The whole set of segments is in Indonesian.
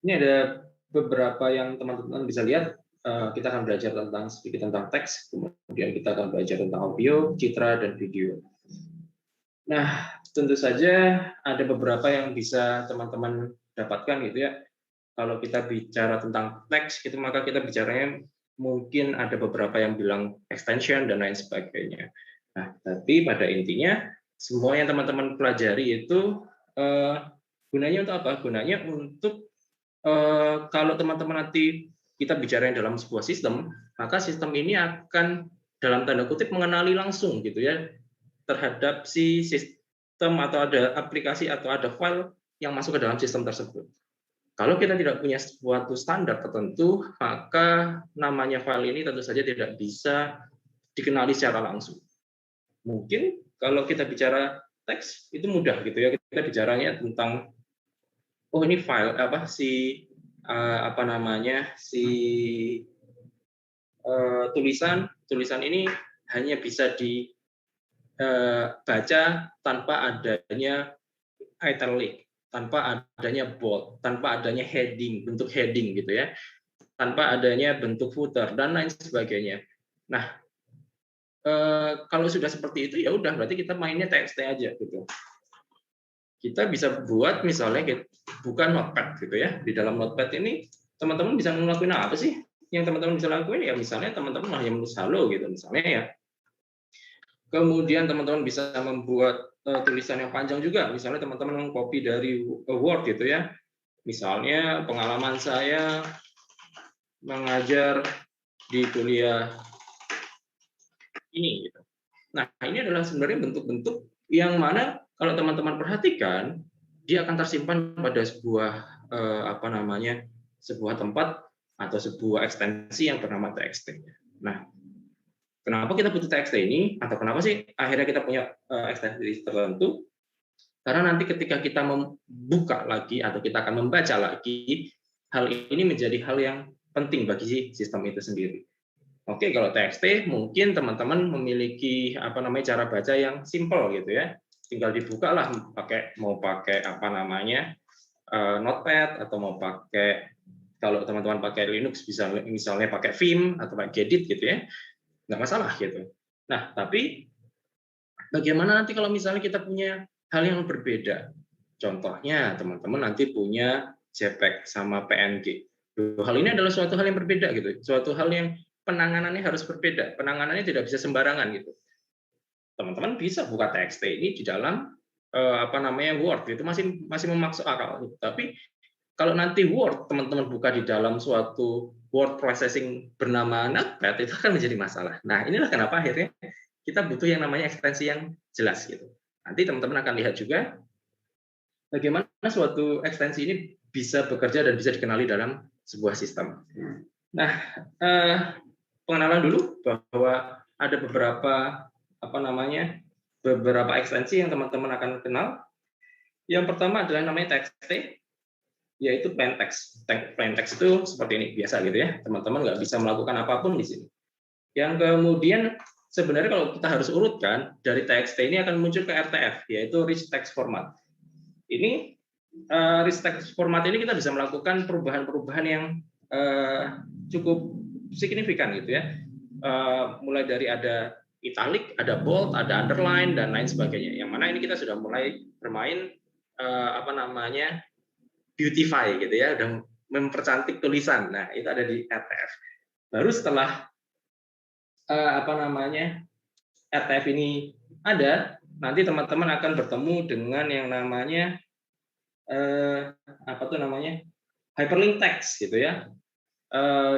Ini ada beberapa yang teman-teman bisa lihat. Kita akan belajar sedikit tentang teks, kemudian kita akan belajar tentang audio, citra, dan video. Nah, tentu saja ada beberapa yang bisa teman-teman dapatkan gitu ya. Kalau kita bicara tentang teks, itu maka kita bicaranya mungkin ada beberapa yang bilang extension dan lain sebagainya. Nah, tapi pada intinya semua yang teman-teman pelajari itu gunanya untuk apa? Gunanya untuk kalau teman-teman nanti kita bicara dalam sebuah sistem, maka sistem ini akan dalam tanda kutip mengenali langsung gitu ya terhadap si sistem atau ada aplikasi atau ada file yang masuk ke dalam sistem tersebut. Kalau kita tidak punya suatu standar tertentu, maka namanya file ini tentu saja tidak bisa dikenali secara langsung. Mungkin kalau kita bicara teks itu mudah gitu ya, kita bicaranya tentang oh ini file apa si apa namanya si tulisan ini hanya bisa dibaca tanpa adanya italic, tanpa adanya bold, tanpa adanya heading, bentuk heading gitu ya, tanpa adanya bentuk footer dan lain sebagainya. Nah, kalau sudah seperti itu ya udah berarti kita mainnya TXT aja gitu. Kita bisa buat misalnya bukan notepad gitu ya. Di dalam notepad ini teman-teman bisa ngelakuin apa sih? Yang teman-teman bisa lakuin ya misalnya teman-teman hanya menulis halo gitu misalnya ya. Kemudian teman-teman bisa membuat tulisan yang panjang juga. Misalnya teman-teman copy dari Word gitu ya. Misalnya pengalaman saya mengajar di kuliah ini gitu. Nah, ini adalah sebenarnya bentuk-bentuk yang mana kalau teman-teman perhatikan dia akan tersimpan pada sebuah apa namanya? Sebuah tempat atau sebuah ekstensi yang bernama TXT. Nah, kenapa kita butuh TXT ini atau kenapa sih akhirnya kita punya ekstensi tertentu? Karena nanti ketika kita membuka lagi atau kita akan membaca lagi, hal ini menjadi hal yang penting bagi sistem itu sendiri. Oke, kalau TXT mungkin teman-teman memiliki apa namanya cara baca yang simple gitu ya. Tinggal dibuka lah mau pakai apa namanya Notepad atau mau pakai kalau teman-teman pakai Linux bisa misalnya pakai Vim atau pakai Gedit gitu ya. Nggak masalah gitu. Nah, tapi bagaimana nanti kalau misalnya kita punya hal yang berbeda? Contohnya teman-teman nanti punya JPEG sama PNG. Hal ini adalah suatu hal yang berbeda gitu. Suatu hal yang penanganannya harus berbeda. Penanganannya tidak bisa sembarangan gitu. Teman-teman bisa buka TXT ini di dalam apa namanya Word itu masih memasuk akal. Tapi kalau nanti Word teman-teman buka di dalam suatu word processing bernama Notepad itu akan menjadi masalah. Nah, inilah kenapa akhirnya kita butuh yang namanya ekstensi yang jelas gitu. Nanti teman-teman akan lihat juga bagaimana suatu ekstensi ini bisa bekerja dan bisa dikenali dalam sebuah sistem. Nah, pengenalan dulu bahwa ada beberapa apa namanya beberapa ekstensi yang teman-teman akan kenal. Yang pertama adalah namanya TXT, yaitu plain text. Plain text itu seperti ini biasa gitu ya. Teman-teman nggak bisa melakukan apapun di sini. Yang kemudian sebenarnya kalau kita harus urutkan dari TXT ini akan muncul ke RTF, yaitu Rich Text Format. Ini rich text format ini kita bisa melakukan perubahan-perubahan yang cukup signifikan gitu ya. Mulai dari ada italic, ada bold, ada underline dan lain sebagainya. Yang mana ini kita sudah mulai bermain apa namanya beautify gitu ya, udah mempercantik tulisan. Nah, itu ada di RTF. Baru setelah apa namanya RTF ini ada, nanti teman-teman akan bertemu dengan yang namanya apa tuh namanya hyperlink text gitu ya,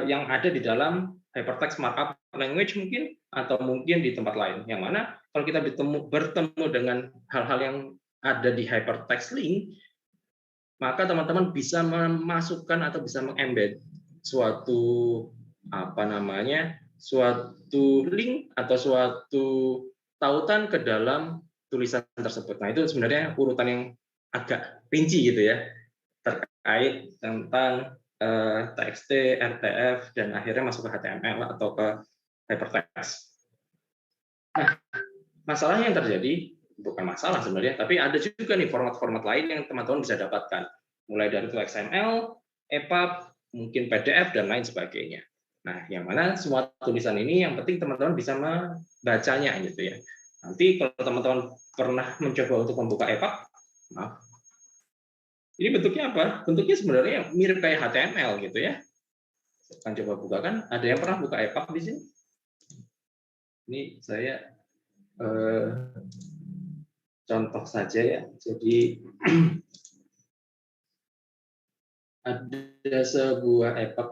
yang ada di dalam hypertext markup language mungkin atau mungkin di tempat lain. Yang mana kalau kita bertemu dengan hal-hal yang ada di hypertext link, maka teman-teman bisa memasukkan atau bisa mengembed suatu apa namanya suatu link atau suatu tautan ke dalam tulisan tersebut. Nah, itu sebenarnya urutan yang agak rinci gitu ya terkait tentang TXT, RTF dan akhirnya masuk ke HTML atau ke hypertext. Nah, masalah yang terjadi bukan masalah sebenarnya, tapi ada juga nih format-format lain yang teman-teman bisa dapatkan. Mulai dari itu XML, EPUB, mungkin PDF dan lain sebagainya. Nah, yang mana semua tulisan ini yang penting teman-teman bisa membacanya gitu ya. Nanti kalau teman-teman pernah mencoba untuk membuka EPUB, maaf. Ini bentuknya apa? Bentuknya sebenarnya mirip kayak HTML gitu ya. Akan coba buka kan? Ada yang pernah buka EPUB di sini? Ini saya contoh saja ya. Jadi ada sebuah EPUB.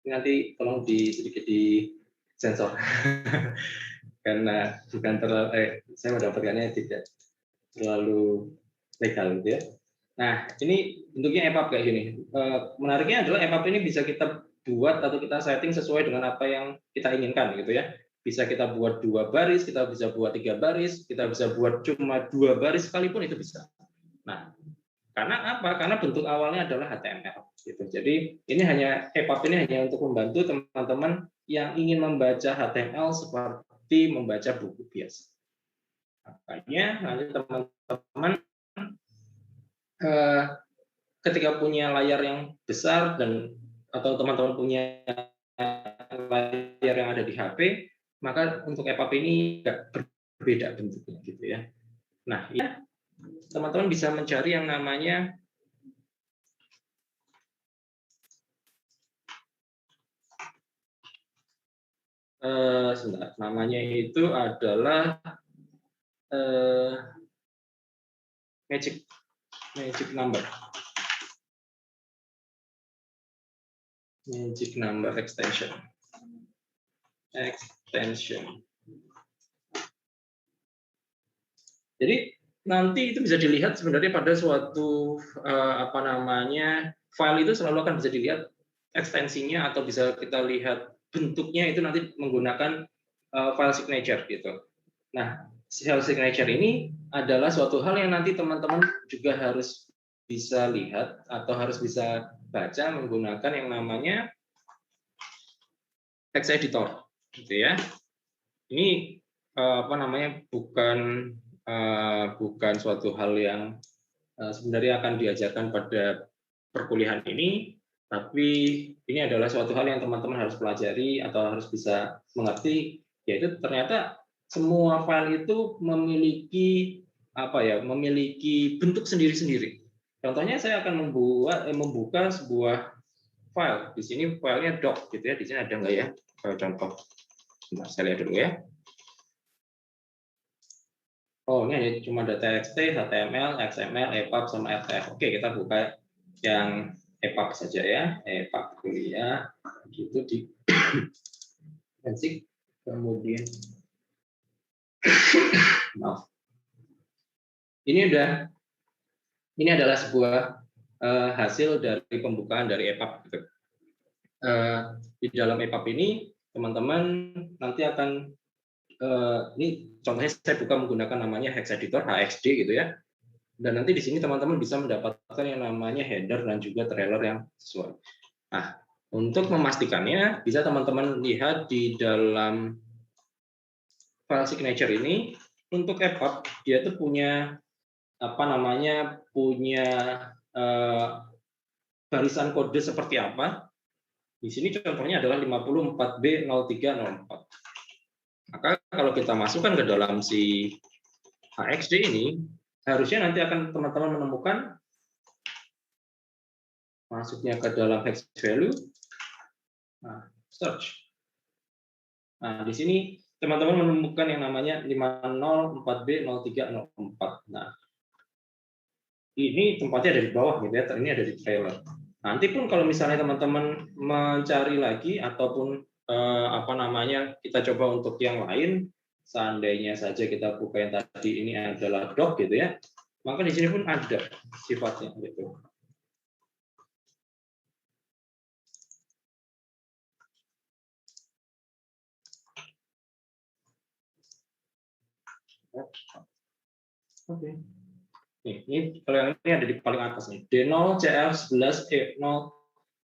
Nanti tolong sedikit di sensor karena bukan terlalu saya mendapatkannya tidak terlalu legal gitu ya. Nah, ini bentuknya EPUB kayak gini. Menariknya adalah EPUB ini bisa kita buat atau kita setting sesuai dengan apa yang kita inginkan gitu ya. Bisa kita buat 2 baris, kita bisa buat 3 baris, kita bisa buat cuma 2 baris sekalipun itu bisa. Nah, karena apa? Karena bentuk awalnya adalah HTML gitu. Jadi ini hanya EPUB ini hanya untuk membantu teman-teman yang ingin membaca HTML seperti membaca buku biasa. Makanya nanti teman-teman ketika punya layar yang besar dan atau teman-teman punya layar yang ada di HP, maka untuk EPUB ini agak berbeda bentuknya gitu ya. Nah, ya, teman-teman bisa mencari yang namanya sebentar, namanya itu adalah magic number. Magic number extension. Jadi nanti itu bisa dilihat sebenarnya pada suatu file itu selalu akan bisa dilihat ekstensinya atau bisa kita lihat bentuknya itu nanti menggunakan file signature gitu. Nah, file signature ini adalah suatu hal yang nanti teman-teman juga harus bisa lihat atau harus bisa baca menggunakan yang namanya text editor, gitu ya. Ini bukan suatu hal yang sebenarnya akan diajarkan pada perkuliahan ini, tapi ini adalah suatu hal yang teman-teman harus pelajari atau harus bisa mengerti, yaitu ternyata semua file itu memiliki bentuk sendiri-sendiri. Contohnya saya akan membuka sebuah file. Di sini filenya doc gitu ya. Di sini ada nggak ya contoh? Bentar, saya lihat dulu ya. Oh, ini hanya cuma ada TXT, HTML, XML, EPUB, sama RTF. Oke, kita buka yang EPUB saja ya. EPUB kuliah, gitu di basic. Kemudian, maaf. Ini adalah sebuah hasil dari pembukaan dari EPUB. Gitu. Di dalam EPUB ini, teman-teman nanti akan ini contohnya saya buka menggunakan namanya hex editor HXD gitu ya, dan nanti di sini teman-teman bisa mendapatkan yang namanya header dan juga trailer yang sesuai. Nah, untuk memastikannya bisa teman-teman lihat di dalam file signature ini. Untuk EPUB dia tuh punya barisan kode seperti apa. Di sini contohnya adalah 54B0304. Maka kalau kita masukkan ke dalam si HXD ini, harusnya nanti akan teman-teman menemukan masuknya ke dalam hex value, search. Nah, di sini teman-teman menemukan yang namanya 504B0304. Nah, ini tempatnya ada di bawah gitu ya, ini ada di trailer. Nanti pun kalau misalnya teman-teman mencari lagi ataupun kita coba untuk yang lain, seandainya saja kita buka yang tadi ini adalah doc gitu ya, maka di sini pun ada sifatnya gitu. Oke. Ini kalau yang ini ada di paling atas nih. D0 CF11 E0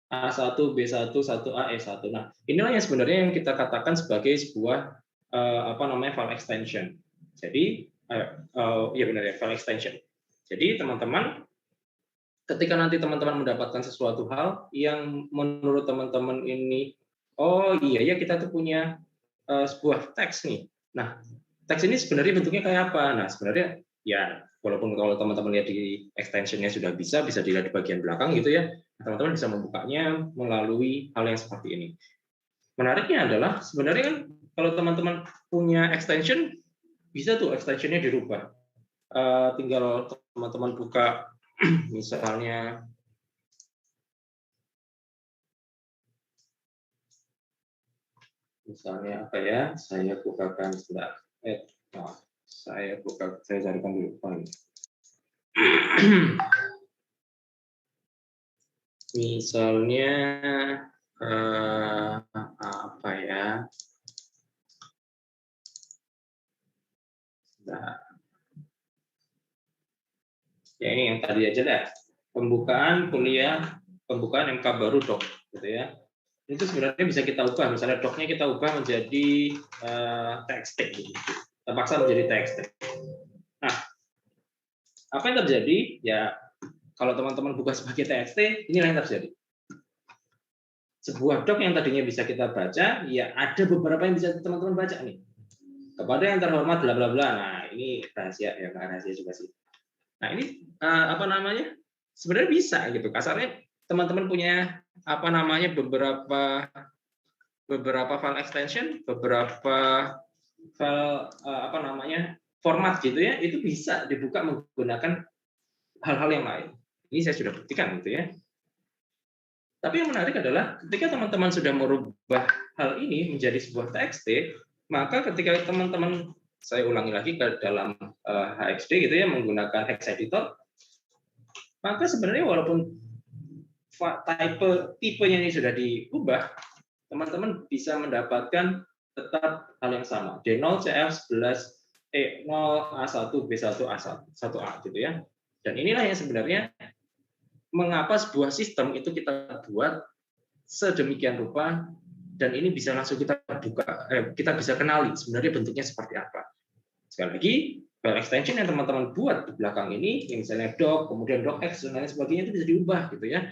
A1 B1 1A E1. Nah, inilah yang sebenarnya yang kita katakan sebagai sebuah file extension. Jadi ya benar ya, file extension. Jadi teman-teman ketika nanti teman-teman mendapatkan sesuatu hal yang menurut teman-teman ini, oh iya ya kita tuh punya sebuah teks nih. Nah, teks ini sebenarnya bentuknya kayak apa? Nah, sebenarnya ya walaupun kalau teman-teman lihat di extension-nya sudah bisa dilihat di bagian belakang gitu ya, teman-teman bisa membukanya melalui hal yang seperti ini. Menariknya adalah sebenarnya kan kalau teman-teman punya extension, bisa tuh extension-nya dirubah. Tinggal teman-teman buka misalnya apa ya, saya bukakan sebentar. Saya carikan dulu. Misalnya apa ya? Nah, ya ini yang tadi aja deh. Pembukaan kuliah, pembukaan MK baru dok, gitu ya. Itu sebenarnya bisa kita ubah. Misalnya doknya kita ubah menjadi TXT, gitu. Terpaksa menjadi TXT. Nah, apa yang terjadi? Ya, kalau teman-teman buka sebagai TXT, inilah yang terjadi. Sebuah dok yang tadinya bisa kita baca, ya ada beberapa yang bisa teman-teman baca nih. Kepada yang terhormat, bla bla bla. Nah, ini rahasia ya, nggak rahasia juga sih. Nah, ini apa namanya? Sebenarnya bisa gitu. Kasarnya teman-teman punya apa namanya beberapa file extension, beberapa file apa namanya format gitu ya, itu bisa dibuka menggunakan hal-hal yang lain. Ini saya sudah buktikan gitu ya. Tapi yang menarik adalah ketika teman-teman sudah merubah hal ini menjadi sebuah TXT, maka ketika teman-teman, saya ulangi lagi ke dalam HXD gitu ya, menggunakan hex editor, maka sebenarnya walaupun tipenya ini sudah diubah, teman-teman bisa mendapatkan tetap hal yang sama. D0, CF, 11, E0, A1, B1, A1, 1A gitu ya. Dan inilah yang sebenarnya mengapa sebuah sistem itu kita buat sedemikian rupa dan ini bisa langsung kita buka, kita bisa kenali sebenarnya bentuknya seperti apa. Sekali lagi, file extension yang teman-teman buat di belakang ini, yang misalnya doc, kemudian docx dan lain sebagainya itu bisa diubah gitu ya.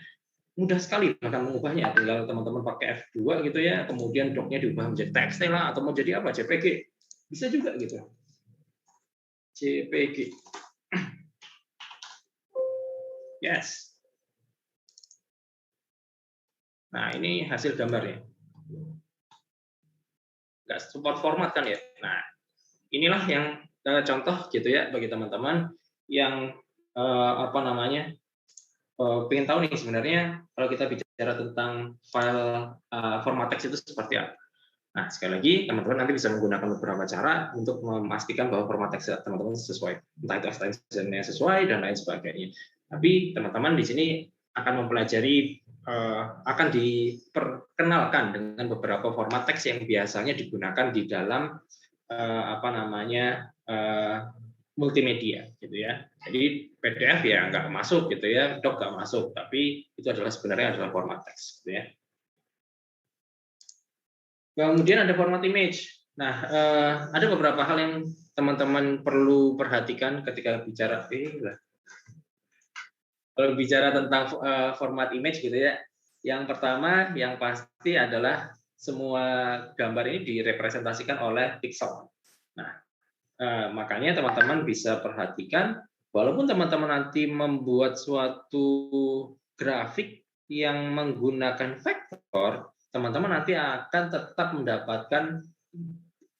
Mudah sekali bahkan mengubahnya, tinggal teman-teman pakai F2 gitu ya, kemudian docnya diubah menjadi TXT lah atau mau jadi apa, JPG. Bisa juga gitu. JPG. Yes. Nah, ini hasil gambarnya. Nggak support format kan ya. Nah, inilah yang contoh gitu ya bagi teman-teman yang apa namanya pengen tahu nih sebenarnya kalau kita bicara tentang file format teks itu seperti apa. Nah, sekali lagi teman-teman nanti bisa menggunakan beberapa cara untuk memastikan bahwa format teks teman-teman sesuai, entah itu extension-nya sesuai dan lain sebagainya. Tapi teman-teman di sini akan mempelajari akan diperkenalkan dengan beberapa format teks yang biasanya digunakan di dalam apa namanya multimedia gitu ya. Jadi PDF ya nggak masuk gitu ya, doc nggak masuk, tapi itu adalah sebenarnya adalah format teks gitu ya. Kemudian ada format image. Nah, ada beberapa hal yang teman-teman perlu perhatikan ketika bicara kalau bicara tentang format image gitu ya. Yang pertama yang pasti adalah semua gambar ini direpresentasikan oleh pixel. Nah, makanya teman-teman bisa perhatikan, walaupun teman-teman nanti membuat suatu grafik yang menggunakan vektor, teman-teman nanti akan tetap mendapatkan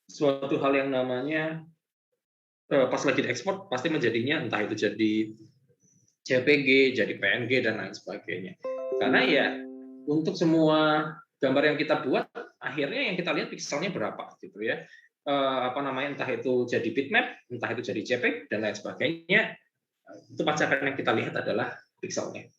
suatu hal yang namanya pas lagi diekspor pasti menjadinya entah itu jadi JPG, jadi PNG dan lain sebagainya. Karena ya untuk semua gambar yang kita buat akhirnya yang kita lihat pixelnya berapa gitu ya. Apa namanya entah itu jadi bitmap, entah itu jadi JPEG dan lain sebagainya. Itu pasti akan yang kita lihat adalah pixelnya.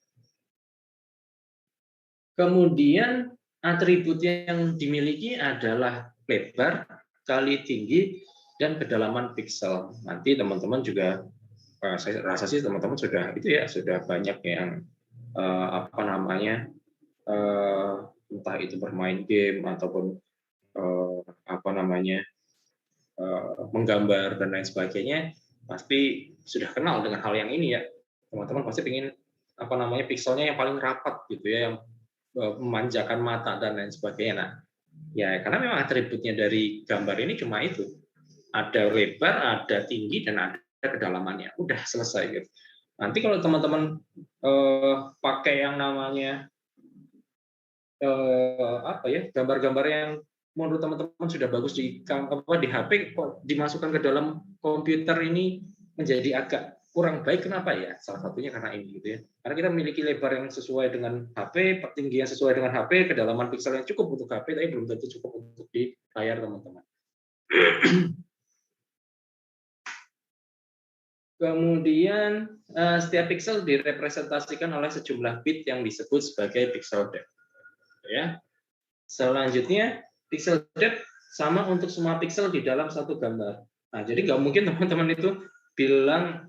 Kemudian atribut yang dimiliki adalah lebar kali tinggi dan kedalaman pixel. Nanti teman-teman juga saya rasa sih teman-teman sudah itu ya sudah banyak yang apa namanya entah itu bermain game ataupun apa namanya menggambar dan lain sebagainya pasti sudah kenal dengan hal yang ini ya. Teman-teman pasti ingin apa namanya pikselnya yang paling rapat gitu ya, yang memanjakan mata dan lain sebagainya. Nah, ya karena memang atributnya dari gambar ini cuma itu. Ada lebar, ada tinggi, dan ada kedalamannya. Udah selesai gitu. Nanti kalau teman-teman pakai yang namanya apa ya, gambar-gambar yang menurut teman-teman sudah bagus di HP, kok dimasukkan ke dalam komputer ini menjadi agak kurang baik. Kenapa ya? Salah satunya karena ini gitu ya. Karena kita memiliki lebar yang sesuai dengan HP, tinggi yang sesuai dengan HP, kedalaman piksel yang cukup untuk HP, tapi belum tentu cukup untuk di layar teman-teman. Kemudian setiap pixel direpresentasikan oleh sejumlah bit yang disebut sebagai pixel depth. Ya. Selanjutnya, pixel depth sama untuk semua pixel di dalam satu gambar. Nah, jadi nggak mungkin teman-teman itu bilang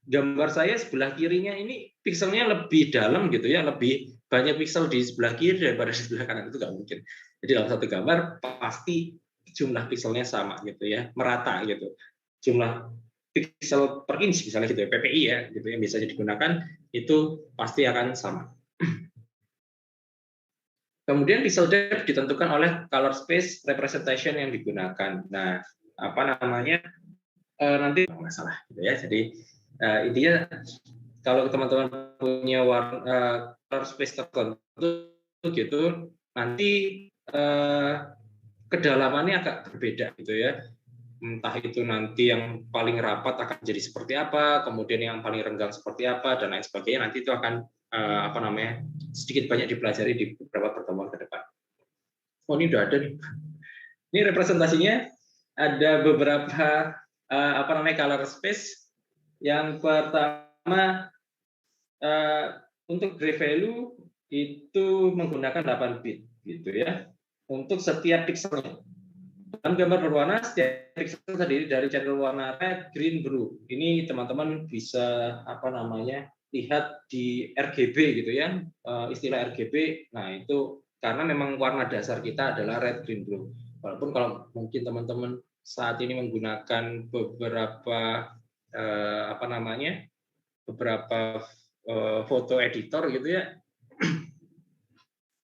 gambar saya sebelah kirinya ini pixelnya lebih dalam gitu ya, lebih banyak pixel di sebelah kiri daripada di sebelah kanan, itu nggak mungkin. Jadi dalam satu gambar pasti jumlah pixelnya sama gitu ya, merata gitu. Jumlah pixel per inch misalnya gitu ya, PPI ya, gitu yang biasanya digunakan itu pasti akan sama. Kemudian pixel depth ditentukan oleh color space representation yang digunakan. Nah, apa namanya nanti masalah gitu ya. Jadi intinya kalau teman-teman punya color space tertentu gitu, nanti kedalamannya agak berbeda gitu ya. Entah itu nanti yang paling rapat akan jadi seperti apa, kemudian yang paling renggang seperti apa, dan lain sebagainya. Nanti itu akan apa namanya sedikit banyak dipelajari di beberapa pertemuan ke depan. Oh, ini udah ada nih. Ini representasinya ada beberapa apa namanya color space. Yang pertama untuk gray value itu menggunakan 8 bit gitu ya untuk setiap pixelnya. Dalam gambar berwarna, setiap pixel terdiri dari channel warna red, green, blue. Ini teman-teman bisa apa namanya lihat di RGB gitu ya, istilah RGB. Nah itu karena memang warna dasar kita adalah red, green, blue. Walaupun kalau mungkin teman-teman saat ini menggunakan beberapa apa namanya beberapa foto editor gitu ya,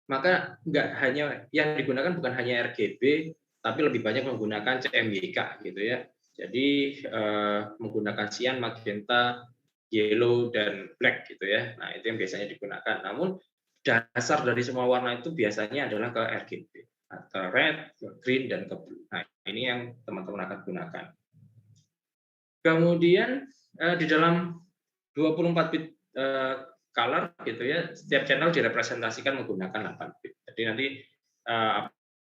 maka nggak hanya yang digunakan bukan hanya RGB, tapi lebih banyak menggunakan CMYK gitu ya. Jadi menggunakan cyan, magenta, yellow, dan black gitu ya. Nah itu yang biasanya digunakan. Namun dasar dari semua warna itu biasanya adalah ke RGB, atau red, ke green, dan ke blue. Nah ini yang teman-teman akan gunakan. Kemudian di dalam 24 bit color gitu ya, setiap channel direpresentasikan menggunakan 8 bit. Jadi nanti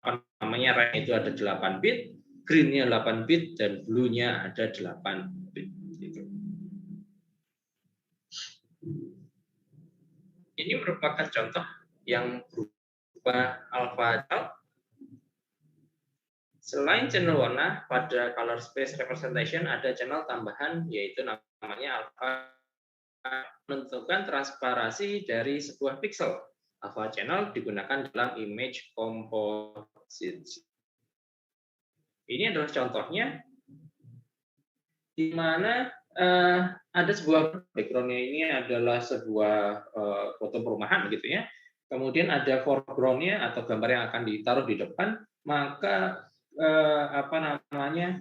apa namanya red itu ada 8 bit, green-nya 8 bit, dan blue-nya ada 8 bit. Gitu. Ini merupakan contoh yang berupa alpha chart. Selain channel warna, pada color space representation ada channel tambahan yaitu namanya alpha, menentukan transparansi dari sebuah pixel. Alpha channel digunakan dalam image composites. Ini adalah contohnya di mana ada sebuah background-nya ini adalah sebuah foto perumahan gitu ya. Kemudian ada foreground-nya atau gambar yang akan ditaruh di depan, maka apa namanya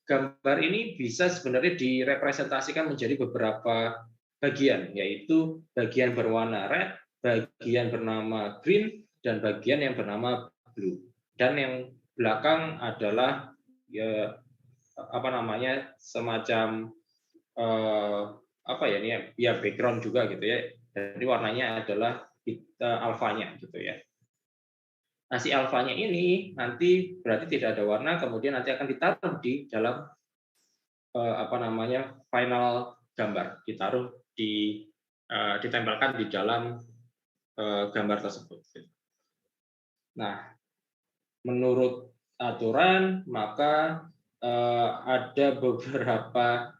gambar ini bisa sebenarnya direpresentasikan menjadi beberapa bagian, yaitu bagian berwarna red, bagian bernama green, dan bagian yang bernama blue. Dan yang belakang adalah ya apa namanya semacam apa ya ini ya background juga gitu ya. Jadi warnanya adalah alfanya gitu ya. Nah, si alfanya ini nanti berarti tidak ada warna, kemudian nanti akan ditaruh di dalam apa namanya final gambar, ditaruh di ditempelkan di dalam gambar tersebut. Nah, menurut aturan maka ada beberapa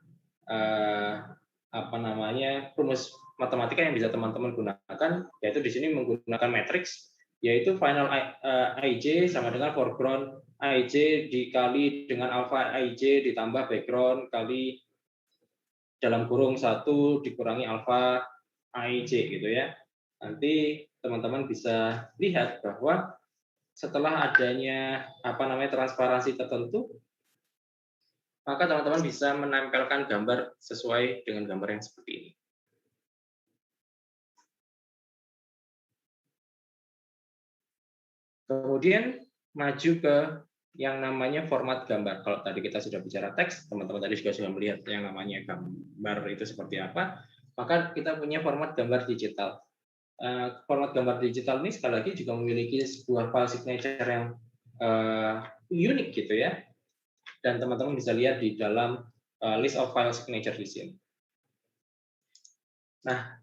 apa namanya rumus matematika yang bisa teman-teman gunakan, yaitu di sini menggunakan matriks, yaitu final ij sama dengan foreground ij dikali dengan alpha ij ditambah background kali dalam kurung 1 dikurangi alfa IJ gitu ya. Nanti teman-teman bisa lihat bahwa setelah adanya transparansi tertentu, maka teman-teman bisa menempelkan gambar sesuai dengan gambar yang seperti ini. Kemudian maju ke yang namanya format gambar. Kalau tadi kita sudah bicara teks, teman-teman tadi juga sudah melihat yang namanya gambar itu seperti apa, maka kita punya format gambar digital. Format gambar digital ini sekali lagi juga memiliki sebuah file signature yang unik gitu ya. Dan teman-teman bisa lihat di dalam list of file signature di sini. Nah,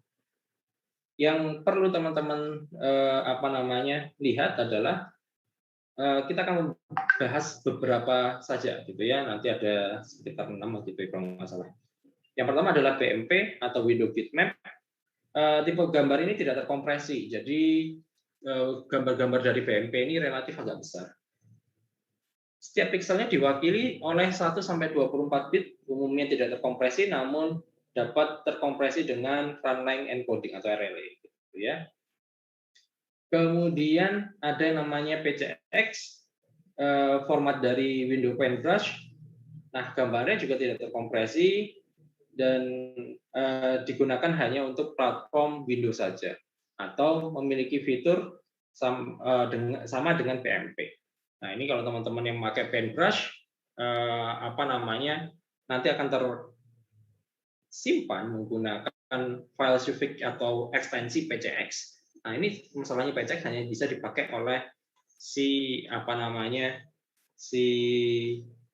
yang perlu teman-teman lihat adalah kita akan membahas beberapa saja gitu ya. Nanti ada sekitar 6 gitu kalau nggak salah. Yang pertama adalah BMP atau window bitmap. Tipe gambar ini tidak terkompresi. Jadi gambar-gambar dari BMP ini relatif agak besar. Setiap pikselnya diwakili oleh 1 sampai 24 bit, umumnya tidak terkompresi namun dapat terkompresi dengan runtime encoding atau RLE gitu ya. Kemudian ada yang namanya PCX, format dari window paintbrush. Nah, gambarnya juga tidak terkompresi dan digunakan hanya untuk platform Windows saja atau memiliki fitur sama dengan PMP. Nah, ini kalau teman-teman yang memakai paintbrush nanti akan tersimpan menggunakan file suffix atau ekstensi PCX. Nah, ini masalahnya PCX hanya bisa dipakai oleh si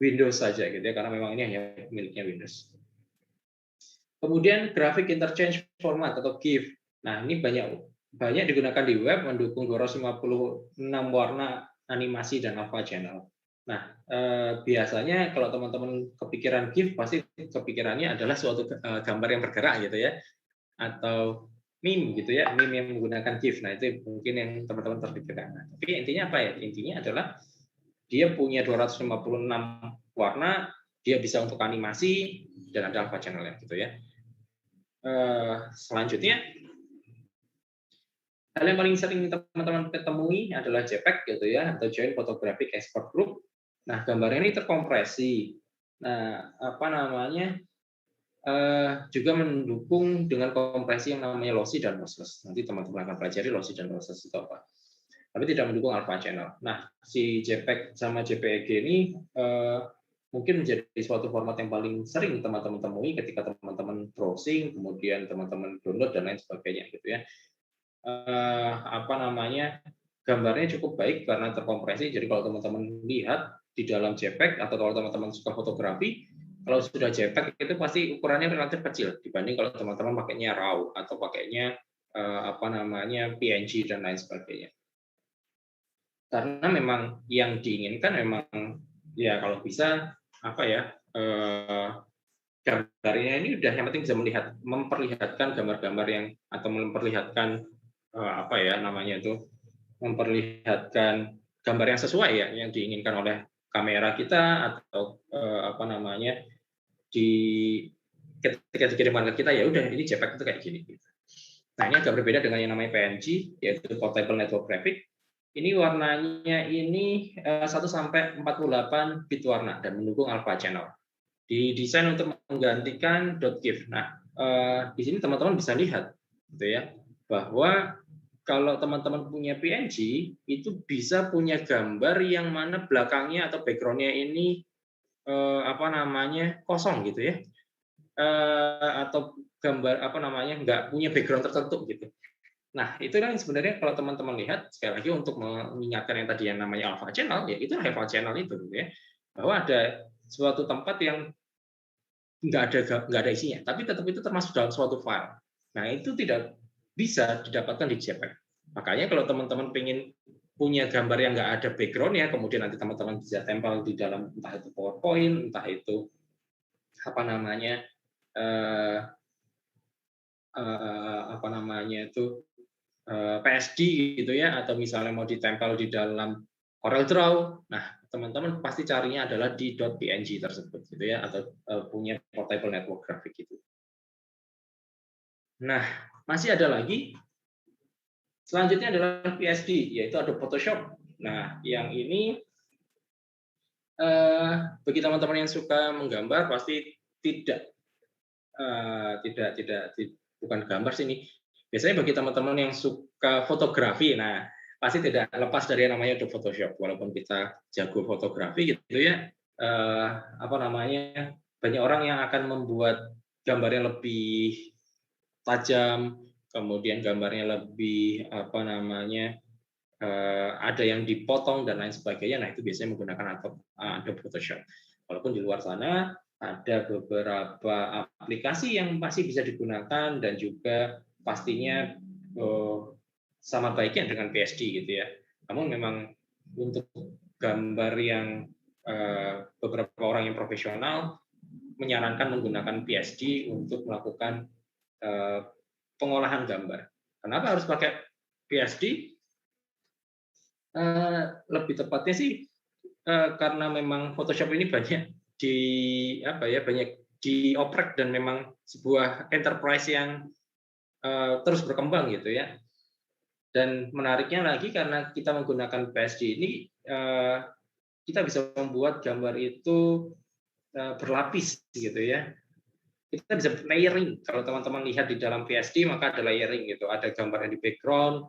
Windows saja gitu ya, karena memang ini hanya miliknya Windows. Kemudian graphic interchange format atau GIF. Nah, ini banyak digunakan di web, mendukung 256 warna animasi dan alpha channel. Nah, biasanya kalau teman-teman kepikiran GIF, pasti kepikirannya adalah suatu gambar yang bergerak gitu ya, atau meme gitu ya, meme yang menggunakan GIF. Nah, itu mungkin yang teman-teman terpikirkan. Nah, tapi intinya apa ya? Intinya adalah dia punya 256 warna, dia bisa untuk animasi dan ada alpha channel gitu ya. Selanjutnya, hal yang paling sering teman-teman ketemui adalah JPEG gitu ya, atau Joint Photographic Export Group. Nah, gambarnya ini terkompresi. Nah, juga mendukung dengan kompresi yang namanya lossy dan lossless. Nanti teman-teman akan pelajari lossy dan lossless itu apa. Tapi tidak mendukung alpha channel. Nah, si JPEG sama JPEG ini mungkin menjadi suatu format yang paling sering teman-teman temui ketika teman-teman browsing, kemudian teman-teman download dan lain sebagainya gitu ya. Gambarnya cukup baik karena terkompresi. Jadi kalau teman-teman lihat di dalam JPEG atau kalau teman-teman suka fotografi, kalau sudah JPEG itu pasti ukurannya relatif kecil dibanding kalau teman-teman pakainya RAW atau pakainya PNG dan lain sebagainya. Karena memang yang diinginkan memang ya kalau bisa gambarnya ini udah yang penting bisa memperlihatkan gambar-gambar yang atau memperlihatkan memperlihatkan gambar yang sesuai ya yang diinginkan oleh kamera kita atau ketika dikirimkan ke kita ya udah ini JPEG itu kayak gini. Nah, ini agak berbeda dengan yang namanya PNG yaitu Portable Network Graphic. Ini warnanya ini 1 sampai 48 bit warna dan mendukung alpha channel. Didesain untuk menggantikan .gif. Nah, di sini teman-teman bisa lihat gitu ya, bahwa kalau teman-teman punya PNG itu bisa punya gambar yang mana belakangnya atau background-nya ini kosong gitu ya. Atau gambar nggak punya background tertentu gitu. Nah, itu kan sebenarnya kalau teman-teman lihat sekali lagi untuk mengingatkan yang tadi yang namanya alpha channel, ya itu alpha channel itu gitu ya. Bahwa ada suatu tempat yang nggak ada isinya, tapi tetap itu termasuk dalam suatu file. Nah, itu tidak bisa didapatkan di JPEG. Makanya kalau teman-teman pengen punya gambar yang nggak ada background-nya, kemudian nanti teman-teman bisa tempel di dalam entah itu PowerPoint, entah itu PSD gitu ya, atau misalnya mau ditempel di dalam CorelDRAW. Nah, teman-teman pasti carinya adalah di .png tersebut gitu ya, atau punya portable network graphic gitu. Nah, masih ada lagi. Selanjutnya adalah PSD, yaitu Adobe Photoshop. Nah, yang ini bagi teman-teman yang suka menggambar pasti tidak bukan gambar sih ini. Biasanya bagi teman-teman yang suka fotografi, nah pasti tidak lepas dari yang namanya Adobe Photoshop. Walaupun kita jago fotografi gitu ya, apa namanya, banyak orang yang akan membuat gambarnya lebih tajam, kemudian gambarnya lebih apa namanya, ada yang dipotong dan lain sebagainya. Nah itu biasanya menggunakan Adobe Photoshop. Walaupun di luar sana ada beberapa aplikasi yang masih bisa digunakan dan juga pastinya sama baiknya dengan PSD gitu ya. Namun memang untuk gambar yang beberapa orang yang profesional menyarankan menggunakan PSD untuk melakukan pengolahan gambar. Kenapa harus pakai PSD? Lebih tepatnya sih karena memang Photoshop ini banyak banyak dioprek dan memang sebuah enterprise yang terus berkembang gitu ya. Dan menariknya lagi karena kita menggunakan PSD ini kita bisa membuat gambar itu berlapis gitu ya. Kita bisa layering. Kalau teman-teman lihat di dalam PSD maka ada layering gitu. Ada gambar yang di background.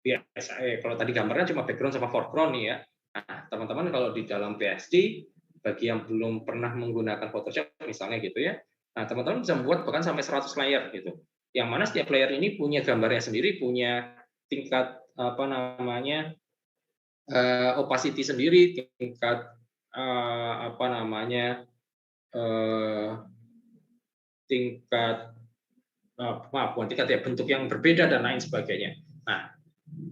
Biasa, kalau tadi gambarnya cuma background sama foreground nih ya. Nah, teman-teman kalau di dalam PSD, bagi yang belum pernah menggunakan Photoshop misalnya gitu ya, nah teman-teman bisa membuat bahkan sampai 100 layer gitu. Yang mana setiap layer ini punya gambarnya sendiri, punya tingkat apa namanya opacity sendiri, tingkat apa namanya tingkat bukan tingkat ya, bentuk yang berbeda dan lain sebagainya. Nah,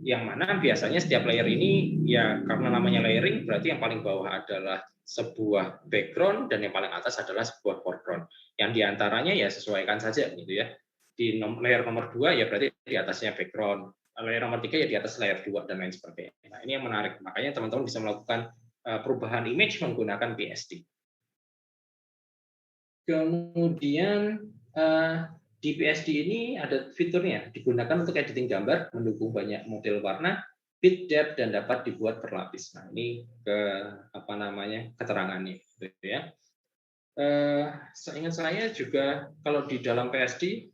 yang mana biasanya setiap layer ini ya karena namanya layering berarti yang paling bawah adalah sebuah background dan yang paling atas adalah sebuah foreground. Yang diantaranya ya sesuaikan saja gitu ya. Di layer nomor 2 ya berarti di atasnya background. Layer nomor 3 ya di atas layer 2 dan lain sebagainya. Nah, ini yang menarik. Makanya teman-teman bisa melakukan perubahan image menggunakan PSD. Kemudian di PSD ini ada fiturnya, digunakan untuk editing gambar, mendukung banyak model warna, bit depth dan dapat dibuat berlapis. Nah, ini apa namanya keterangannya, gitu ya. Seingat saya juga kalau di dalam PSD,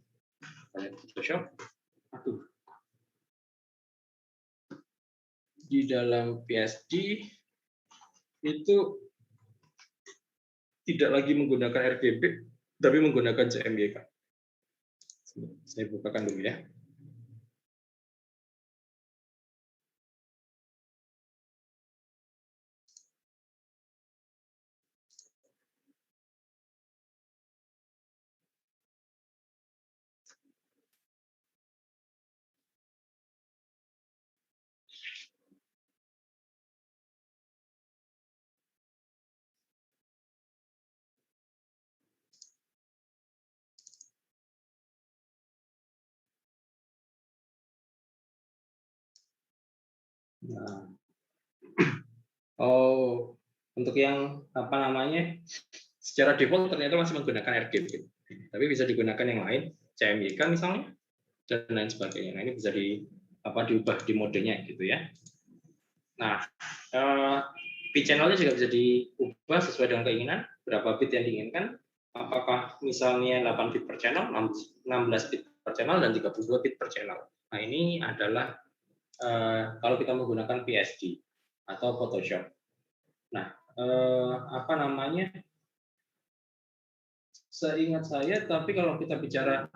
Photoshop, di dalam PSD itu tidak lagi menggunakan RGB, tapi menggunakan CMYK. Saya bukakan dulu ya. Nah, untuk yang apa namanya secara default ternyata masih menggunakan RGB, tapi bisa digunakan yang lain, CMYK misalnya dan lain sebagainya. Nah, ini bisa diubah di modenya gitu ya. Nah, bit channelnya juga bisa diubah sesuai dengan keinginan, berapa bit yang diinginkan, apakah misalnya 8 bit per channel, 16 bit per channel, dan 32 bit per channel. Nah, ini adalah kalau kita menggunakan PSD atau Photoshop. Nah, apa namanya? Seingat saya, tapi kalau kita bicara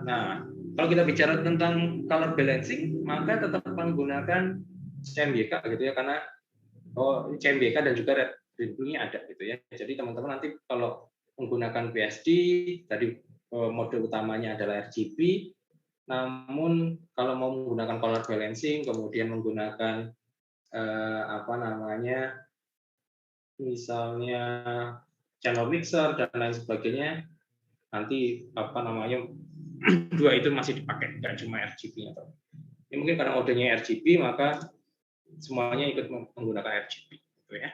tentang color balancing, maka tetap menggunakan CMYK gitu ya, karena CMYK dan juga red blue-nya ada gitu ya. Jadi teman-teman nanti kalau menggunakan PSD, tadi mode utamanya adalah RGB, namun kalau mau menggunakan color balancing, kemudian menggunakan apa namanya, misalnya channel mixer dan lain sebagainya, nanti apa namanya dua itu masih dipakai, nggak cuma RGB. Ini mungkin karena modenya RGB maka semuanya ikut menggunakan RGB, gitu ya.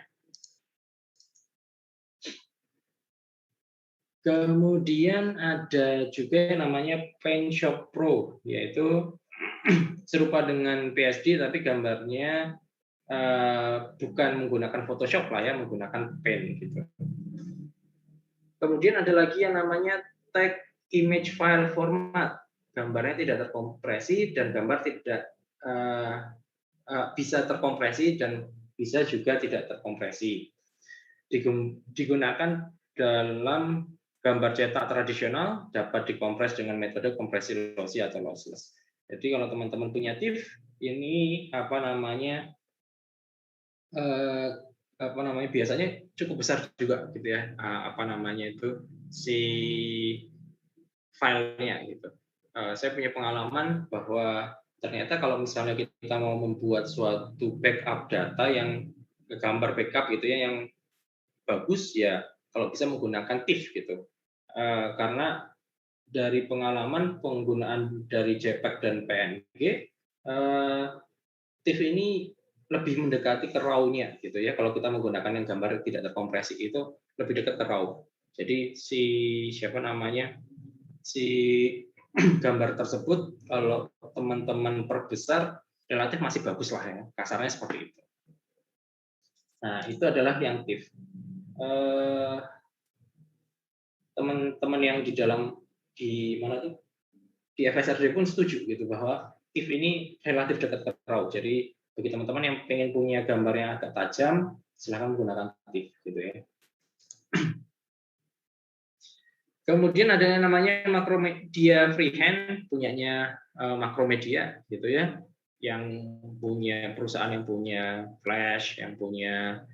Kemudian ada juga yang namanya PaintShop Pro, yaitu serupa dengan PSD tapi gambarnya bukan menggunakan Photoshop lah ya, menggunakan Paint gitu. Kemudian ada lagi yang namanya Tag Image File Format, gambarnya tidak terkompresi dan gambar tidak bisa terkompresi dan bisa juga tidak terkompresi. Digunakan dalam gambar cetak tradisional, dapat dikompres dengan metode kompresi lossy atau lossless. Jadi kalau teman-teman punya TIFF, ini biasanya cukup besar juga gitu ya, si filenya gitu. Saya punya pengalaman bahwa ternyata kalau misalnya kita mau membuat suatu backup data yang gambar backup gitu ya yang bagus ya kalau bisa menggunakan TIFF gitu. Karena dari pengalaman penggunaan dari JPEG dan PNG, TIFF ini lebih mendekati ke RAW-nya gitu ya. Kalau kita menggunakan yang gambar tidak terkompresi itu lebih dekat ke RAW. Jadi si gambar tersebut kalau teman-teman perbesar relatif masih bagus lah ya, kasarnya seperti itu. Nah itu adalah yang TIFF. Teman-teman yang di FSRD pun setuju gitu bahwa TIFF ini relatif dekat ke RAW. Jadi bagi teman-teman yang pengen punya gambar yang agak tajam, silahkan menggunakan TIFF gitu ya. Kemudian ada yang namanya Macromedia Freehand, punyanya Macromedia gitu ya, yang punya perusahaan yang punya Flash, yang punya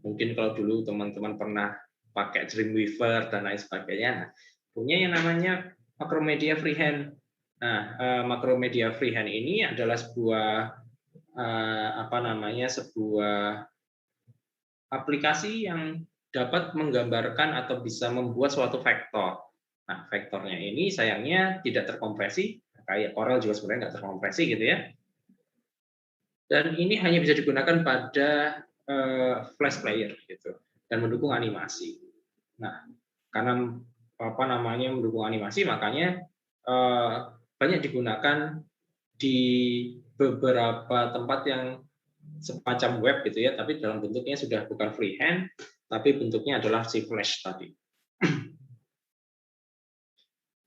mungkin kalau dulu teman-teman pernah pakai Dreamweaver dan lain sebagainya, punya yang namanya Macromedia Freehand. Nah, Macromedia Freehand ini adalah sebuah sebuah aplikasi yang dapat menggambarkan atau bisa membuat suatu vektor. Nah, vektornya ini sayangnya tidak terkompresi, kayak Corel juga sebenarnya nggak terkompresi gitu ya. Dan ini hanya bisa digunakan pada Flash player gitu dan mendukung animasi. Nah, karena mendukung animasi, makanya banyak digunakan di beberapa tempat yang semacam web gitu ya, tapi dalam bentuknya sudah bukan freehand, tapi bentuknya adalah si Flash tadi.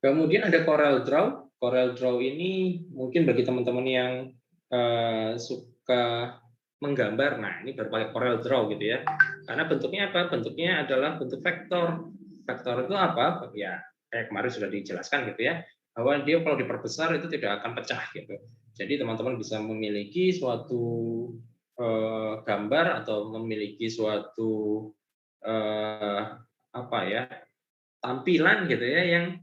Kemudian ada Corel Draw. Corel Draw ini mungkin bagi teman-teman yang suka menggambar, nah ini baru pakai Corel Draw gitu ya. Karena bentuknya apa? Bentuknya adalah bentuk vektor. Vektor itu apa? Ya kayak kemarin sudah dijelaskan gitu ya, bahwa dia kalau diperbesar itu tidak akan pecah gitu. Jadi teman-teman bisa memiliki suatu gambar atau memiliki suatu tampilan gitu ya yang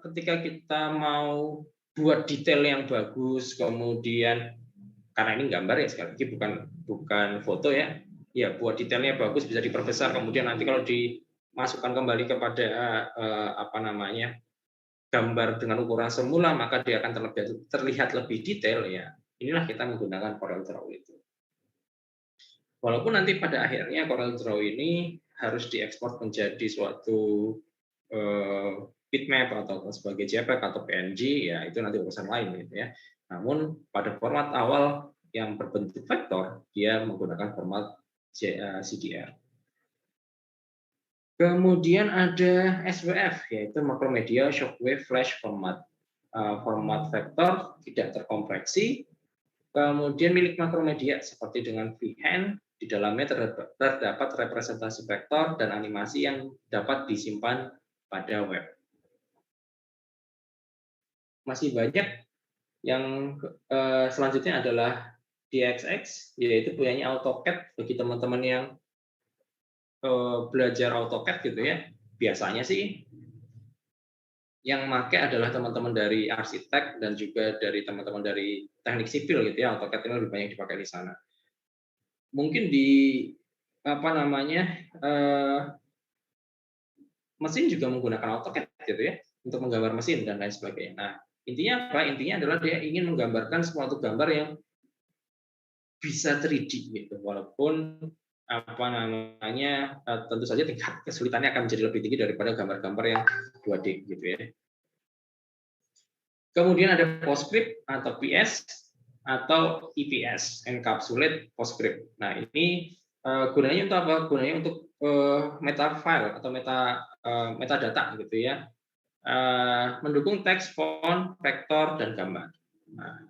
ketika kita mau buat detail yang bagus, kemudian karena ini gambar ya sekali lagi bukan foto ya, buat detailnya bagus bisa diperbesar, kemudian nanti kalau dimasukkan kembali kepada gambar dengan ukuran semula maka dia akan terlihat lebih detail ya. Inilah kita menggunakan Corel Draw itu. Walaupun nanti pada akhirnya Corel Draw ini harus diekspor menjadi suatu bitmap atau sebagai JPEG atau PNG, ya itu nanti urusan lain gitu ya. Namun pada format awal yang berbentuk vektor, dia menggunakan format CDR. Kemudian ada SWF, yaitu Macromedia Shockwave Flash Format. Format vektor tidak terkompresi. Kemudian milik Macromedia seperti dengan freehand, di dalamnya terdapat representasi vektor dan animasi yang dapat disimpan pada web. Masih banyak yang selanjutnya adalah DXX, yaitu punyanya AutoCAD. Bagi teman-teman yang belajar AutoCAD gitu ya, biasanya sih yang pakai adalah teman-teman dari arsitek dan juga dari teman-teman dari teknik sipil gitu ya. AutoCAD ini lebih banyak dipakai di sana. Mungkin di mesin juga menggunakan AutoCAD gitu ya untuk menggambar mesin dan lain sebagainya. Nah, intinya apa? Intinya adalah dia ingin menggambarkan suatu gambar yang bisa 3D gitu, walaupun apa namanya, tentu saja tingkat kesulitannya akan menjadi lebih tinggi daripada gambar-gambar yang 2D gitu ya. Kemudian ada PostScript atau PS atau EPS, Encapsulate PostScript. Nah, ini gunanya untuk apa? Gunanya untuk meta file atau metadata gitu ya. Mendukung teks, font, vektor, dan gambar. Nah,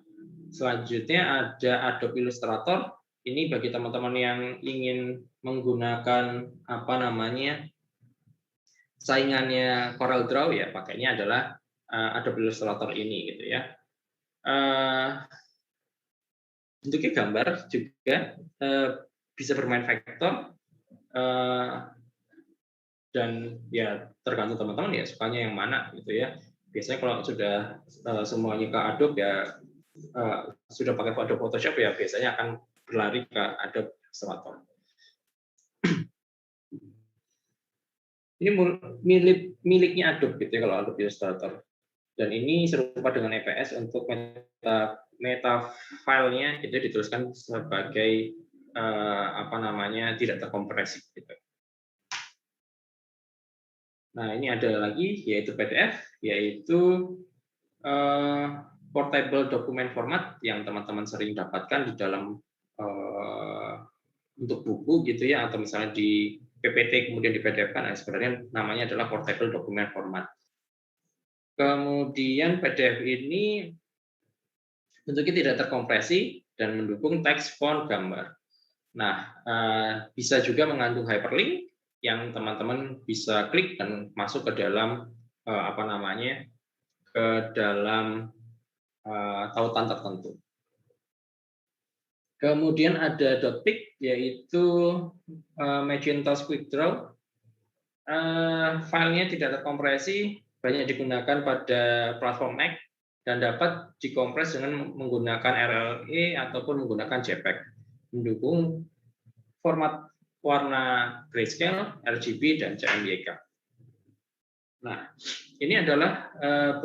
selanjutnya ada Adobe Illustrator. Ini bagi teman-teman yang ingin menggunakan apa namanya saingannya CorelDRAW ya, pakainya adalah Adobe Illustrator ini gitu ya. Bentuknya gambar juga, bisa bermain vektor, dan ya tergantung teman-teman ya sukanya yang mana gitu ya. Biasanya kalau sudah semuanya ke Adobe ya, sudah pakai Adobe Photoshop ya biasanya akan berlari ke Adobe Illustrator. Ini miliknya Adobe gitu ya kalau Adobe Illustrator. Dan ini serupa dengan EPS untuk meta filenya itu dituliskan sebagai apa namanya tidak terkompresi gitu. Nah, ini ada lagi yaitu PDF, yaitu portable document format yang teman-teman sering dapatkan di dalam untuk buku gitu ya, atau misalnya di PPT kemudian di PDF kan, nah, sebenarnya namanya adalah portable document format. Kemudian PDF ini bentuknya tidak terkompresi dan mendukung teks, font, gambar. Nah, bisa juga mengandung hyperlink yang teman-teman bisa klik dan masuk ke dalam apa namanya, ke dalam tautan tertentu. Kemudian ada .pic yaitu Macintosh Quick Draw. Filenya tidak terkompresi, banyak digunakan pada platform Mac dan dapat dikompres dengan menggunakan RLE ataupun menggunakan JPEG. Mendukung format warna grayscale, RGB, dan CMYK. Nah, ini adalah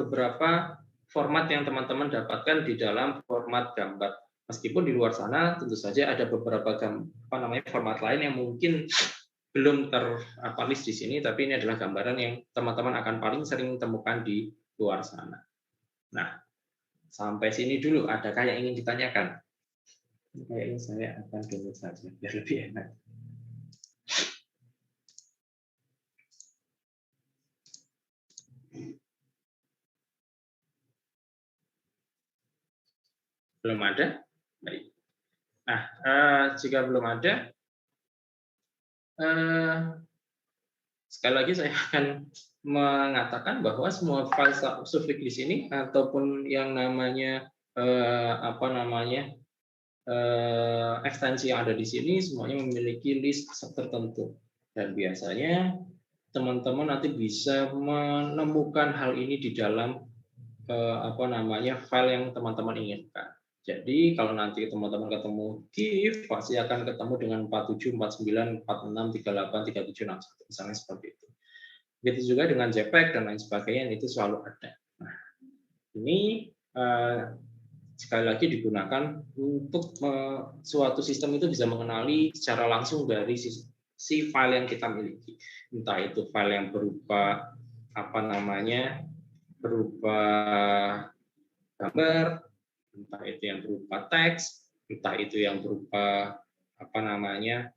beberapa format yang teman-teman dapatkan di dalam format gambar. Meskipun di luar sana tentu saja ada beberapa format lain yang mungkin belum terlist di sini, tapi ini adalah gambaran yang teman-teman akan paling sering temukan di luar sana. Nah, sampai sini dulu. Adakah yang ingin ditanyakan? Kayaknya saya akan download saja, biar lebih enak. Belum ada? Baik. Nah, jika belum ada, sekali lagi saya akan mengatakan bahwa semua file subfig di sini ataupun yang namanya apa namanya ekstensi yang ada di sini semuanya memiliki list tertentu, dan biasanya teman-teman nanti bisa menemukan hal ini di dalam apa namanya file yang teman-teman inginkan. Jadi kalau nanti teman-teman ketemu GIF, pasti akan ketemu dengan 47, 49, 46, 38, 37, 61, misalnya seperti itu. Begitu juga dengan JPEG dan lain sebagainya, itu selalu ada. Nah, ini sekali lagi digunakan untuk suatu sistem itu bisa mengenali secara langsung dari si file yang kita miliki. Entah itu file yang berupa apa namanya, berupa gambar, entah itu yang berupa teks, entah itu yang berupa apa namanya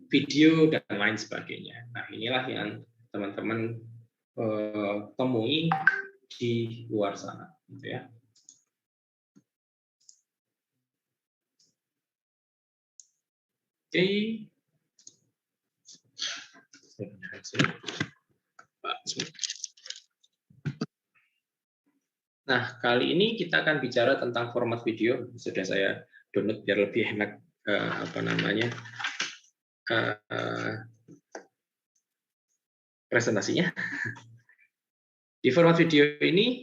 video dan lain sebagainya. Nah, inilah yang teman-teman temui di luar sana, gitu ya. Oke. Nah, kali ini kita akan bicara tentang format video. Sudah saya download biar lebih enak apa namanya presentasinya. Di format video ini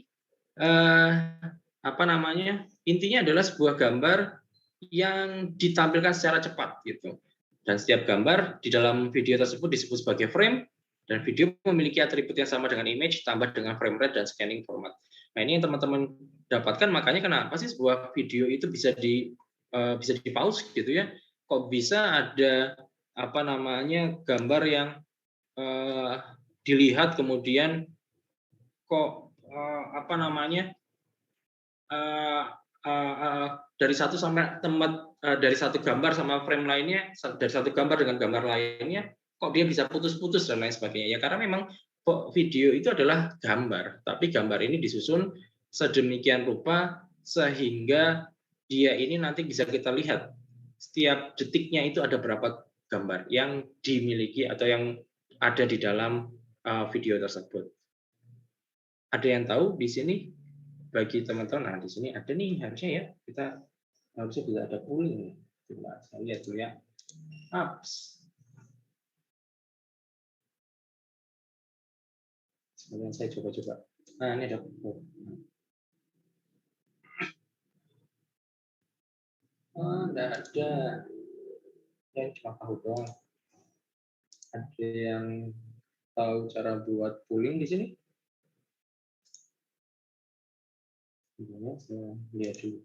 apa namanya intinya adalah sebuah gambar yang ditampilkan secara cepat gitu. Dan setiap gambar di dalam video tersebut disebut sebagai frame, dan video memiliki atribut yang sama dengan image tambah dengan frame rate dan scanning format. Nah, ini yang teman-teman dapatkan, makanya kenapa sih sebuah video itu bisa bisa di pause gitu ya. Kok bisa ada apa namanya gambar yang dilihat kemudian kok apa namanya dari satu sampai tempat dari satu gambar sama frame lainnya, dari satu gambar dengan gambar lainnya, kok dia bisa putus-putus dan lain sebagainya. Ya karena memang video itu adalah gambar, tapi gambar ini disusun sedemikian rupa sehingga dia ini nanti bisa kita lihat setiap detiknya itu ada berapa gambar yang dimiliki atau yang ada di dalam video tersebut. Ada yang tahu di sini? Bagi teman-teman, nah di sini ada nih harusnya ya, kita harusnya bisa ada pooling. Coba saya lihat dulu ya. Apps. Kemudian saya coba-coba. Nah ini ada. Enggak ada. Yang cuma tahu doang. Ada yang tahu cara buat pooling di sini? Gimana? Saya lihat dulu.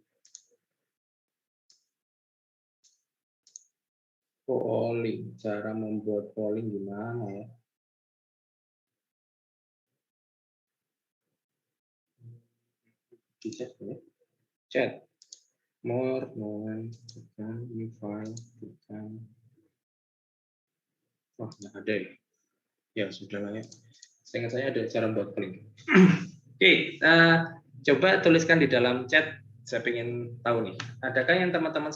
Polling, cara membuat polling gimana ya? Di chat ya? Chat. More, bukan, new file, bukan. Wah, nggak ada ya? Ya sudah lah ya. Seingat saya ada cara buat polling. Oke, coba tuliskan di dalam chat. Saya ingin tahu nih, adakah yang teman-teman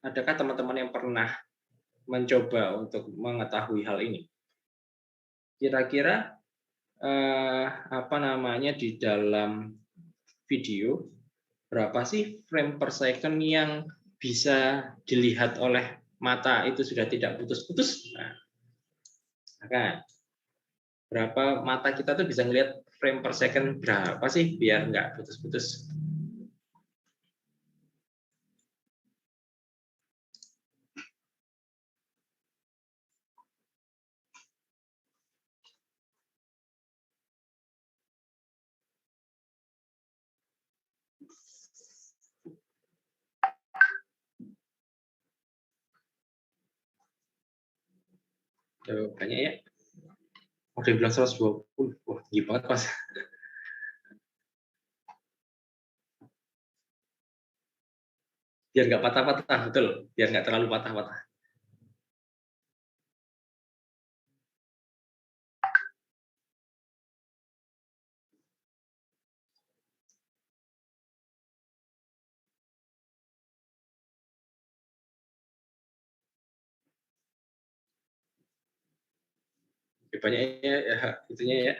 adakah teman-teman yang pernah mencoba untuk mengetahui hal ini? Kira-kira apa namanya di dalam video berapa sih frame per second yang bisa dilihat oleh mata itu sudah tidak putus-putus? Nah, kan berapa mata kita tuh bisa ngelihat frame per second berapa sih biar nggak putus-putus? Banyak ya. Ada yang bilang 120. Wah, tinggi banget, Mas. Biar nggak patah-patah, betul. Biar nggak terlalu patah-patah. Banyaknya ya, itunya ya.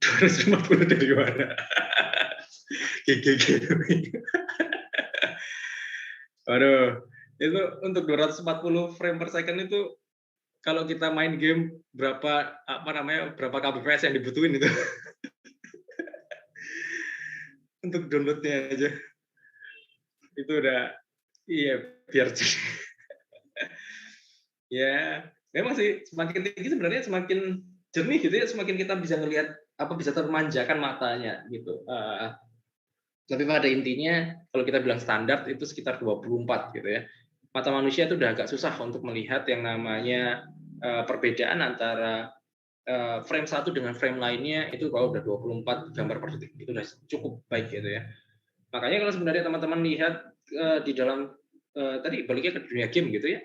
250 dari mana? GGG. Waduh, itu untuk 240 frame per second itu kalau kita main game berapa berapa kbps yang dibutuhin itu untuk downloadnya aja itu udah iya biar ya memang sih semakin tinggi sebenarnya semakin jernih gitu ya, semakin kita bisa ngelihat bisa termanjakan matanya gitu. Tapi pada intinya kalau kita bilang standar itu sekitar 24 gitu ya. Mata manusia itu udah agak susah untuk melihat yang namanya perbedaan antara frame satu dengan frame lainnya itu kalau udah 24 gambar per detik itu udah cukup baik gitu ya. Makanya kalau sebenarnya teman-teman lihat di dalam tadi baliknya ke dunia game gitu ya.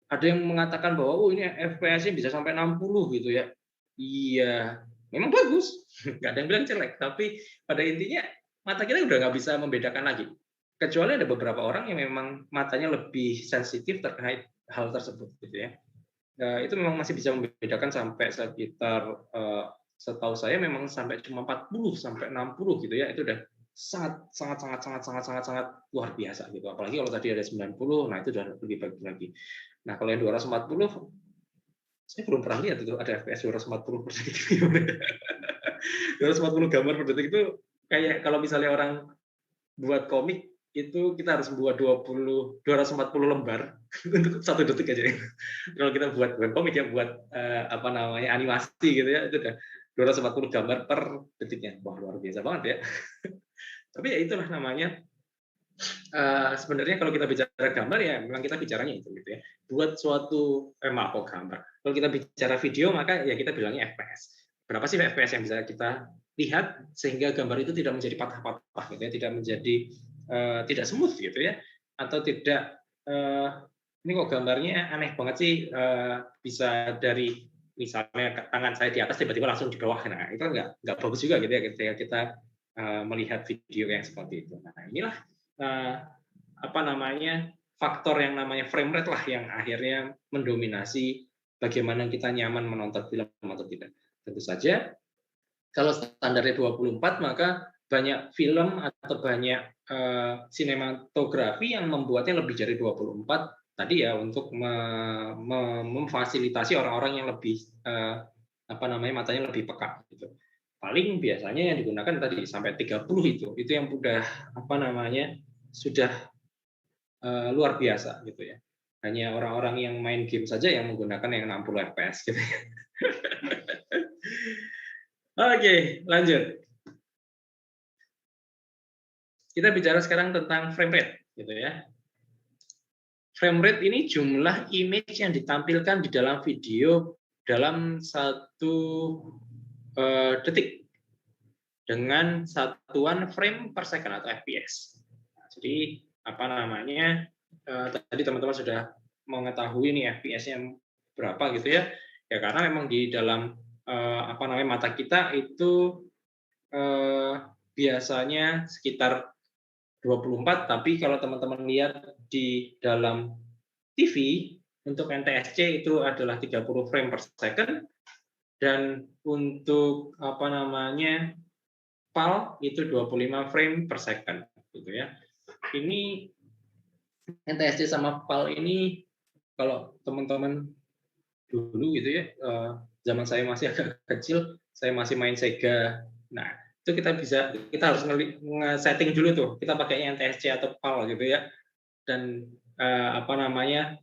Ada yang mengatakan bahwa ini FPS-nya bisa sampai 60 gitu ya. Iya, memang bagus. Nggak ada yang bilang jelek, tapi pada intinya mata kita udah nggak bisa membedakan lagi. Kecuali ada beberapa orang yang memang matanya lebih sensitif terkait hal tersebut gitu ya. Itu memang masih bisa membedakan sampai sekitar setahu saya memang sampai cuma 40 sampai 60 gitu ya. Itu udah sangat luar biasa gitu. Apalagi kalau tadi ada 90, nah itu udah lebih bagus lagi. Nah, kalau yang 240 saya belum pernah lihat itu ada FPS 240 per detik. 240 gambar per detik itu kayak kalau misalnya orang buat komik itu kita harus buat 240 lembar untuk 1 detik aja. Kalau kita buat komik ya buat animasi gitu ya itu udah 240 gambar per detiknya. Wah, luar biasa banget ya. Tapi ya itulah namanya Sebenarnya kalau kita bicara gambar ya memang kita bicaranya itu gitu ya. Buat suatu maaf kok gambar. Kalau kita bicara video maka ya kita bilangnya FPS. Berapa sih FPS yang bisa kita lihat sehingga gambar itu tidak menjadi patah-patah gitu ya, tidak menjadi tidak smooth gitu ya, atau tidak ini kok gambarnya aneh banget sih, bisa dari misalnya tangan saya di atas tiba-tiba langsung di bawah. Nah, itu nggak bagus juga gitu ya ketika kita melihat video yang seperti itu. Nah, inilah apa namanya faktor yang namanya frame rate lah yang akhirnya mendominasi bagaimana kita nyaman menonton film atau tidak. Tentu saja kalau standarnya 24 maka banyak film atau banyak sinematografi yang membuatnya lebih dari 24 tadi ya untuk memfasilitasi orang-orang yang lebih apa namanya matanya lebih peka gitu. Paling biasanya yang digunakan tadi sampai 30 itu yang udah apa namanya sudah luar biasa gitu ya. Hanya orang-orang yang main game saja yang menggunakan yang 60 fps gitu. Oke, lanjut. Kita bicara sekarang tentang frame rate gitu ya. Frame rate ini jumlah image yang ditampilkan di dalam video dalam 1 detik dengan satuan frame per second atau FPS. Nah, jadi apa namanya tadi teman-teman sudah mengetahui nih FPS-nya berapa gitu ya. Ya karena memang di dalam apa namanya mata kita itu biasanya sekitar 24, tapi kalau teman-teman lihat di dalam TV untuk NTSC itu adalah 30 frame per second dan untuk apa namanya PAL itu 25 frame per second gitu ya. Ini NTSC sama PAL ini kalau teman-teman dulu gitu ya, zaman saya masih agak kecil, saya masih main Sega. Nah, itu kita harus nge-setting dulu tuh, kita pakainya NTSC atau PAL gitu ya. Dan apa namanya,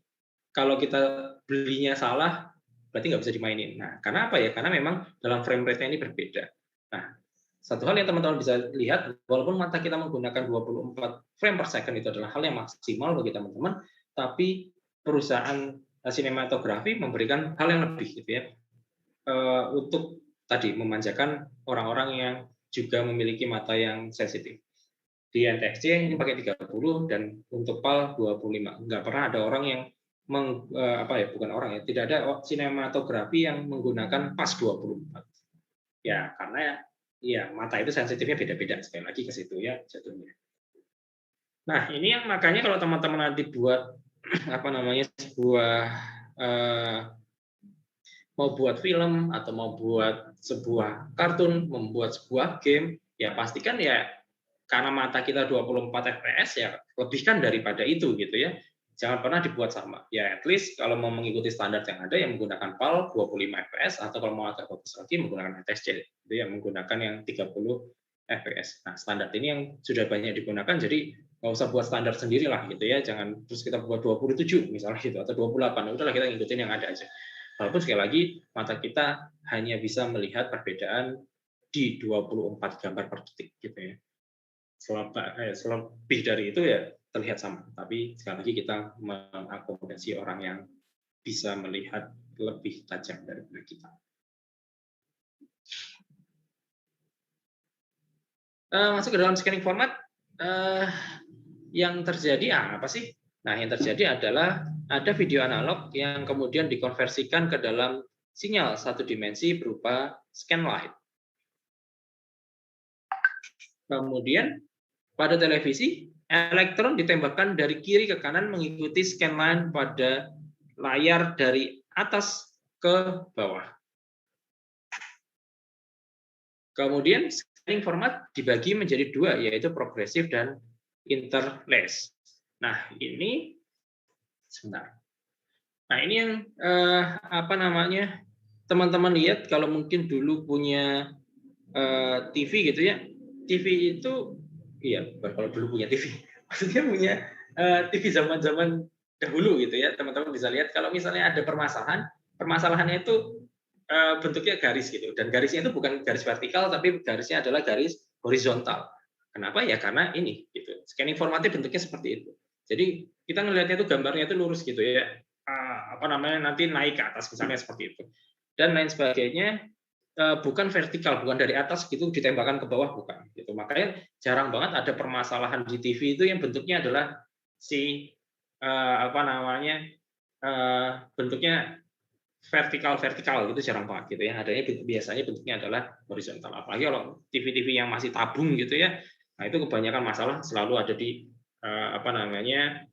kalau kita belinya salah, berarti nggak bisa dimainin. Nah, karena apa ya? Karena memang dalam frame rate-nya ini berbeda. Nah, satu hal yang teman-teman bisa lihat, walaupun mata kita menggunakan 24 frame per second itu adalah hal yang maksimal bagi teman-teman, tapi perusahaan sinematografi memberikan hal yang lebih gitu ya, untuk tadi memanjakan orang-orang yang juga memiliki mata yang sensitif. Di NTSC ini pakai 30 dan untuk PAL 25. Nggak pernah ada orang yang bukan orang ya, tidak ada sinematografi yang menggunakan pas 24. Ya, karena ya mata itu sensitifnya beda-beda, sekali lagi ke situ ya jatuhnya. Nah, ini yang makanya kalau teman-teman nanti buat apa namanya sebuah mau buat film atau mau buat sebuah kartun, membuat sebuah game, ya pastikan ya karena mata kita 24 fps ya lebihkan daripada itu gitu ya. Jangan pernah dibuat sama. Ya at least kalau mau mengikuti standar yang ada yang menggunakan PAL 25 fps atau kalau mau agak bagus lagi menggunakan NTSC itu yang menggunakan yang 30 fps. Nah, standar ini yang sudah banyak digunakan jadi nggak usah buat standar sendiri lah gitu ya. Jangan terus kita buat 27 misalnya gitu atau 28. Udahlah kita ngikutin yang ada aja. Walaupun sekali lagi mata kita hanya bisa melihat perbedaan di 24 gambar per detik gitu ya. Selebih dari itu ya terlihat sama. Tapi sekali lagi kita mengakomodasi orang yang bisa melihat lebih tajam daripada kita. Masuk ke dalam scanning format, yang terjadi apa sih? Nah, yang terjadi adalah ada video analog yang kemudian dikonversikan ke dalam sinyal satu dimensi berupa scan light. Kemudian pada televisi, elektron ditembakkan dari kiri ke kanan mengikuti scan line pada layar dari atas ke bawah. Kemudian scanning format dibagi menjadi dua, yaitu progresif dan interlace. Nah, ini sebentar. Nah, ini yang apa namanya? Teman-teman lihat kalau mungkin dulu punya TV gitu ya. TV itu iya, kalau dulu punya TV. Maksudnya punya TV zaman-zaman dahulu gitu ya. Teman-teman bisa lihat kalau misalnya ada permasalahannya itu bentuknya garis gitu. Dan garisnya itu bukan garis vertikal tapi garisnya adalah garis horizontal. Kenapa ya? Karena ini gitu. Scanning formatnya bentuknya seperti itu. Jadi kita ngelihatnya itu gambarnya itu lurus gitu ya. Apa namanya, nanti naik ke atas misalnya seperti itu. Dan lain sebagainya, bukan vertikal, bukan dari atas gitu ditembakkan ke bawah, bukan gitu. Makanya jarang banget ada permasalahan di TV itu yang bentuknya adalah si apa namanya, bentuknya vertikal gitu, jarang banget gitu ya. Adanya biasanya bentuknya adalah horizontal. Apalagi kalau TV-TV yang masih tabung gitu ya, nah itu kebanyakan masalah selalu ada di apa namanya,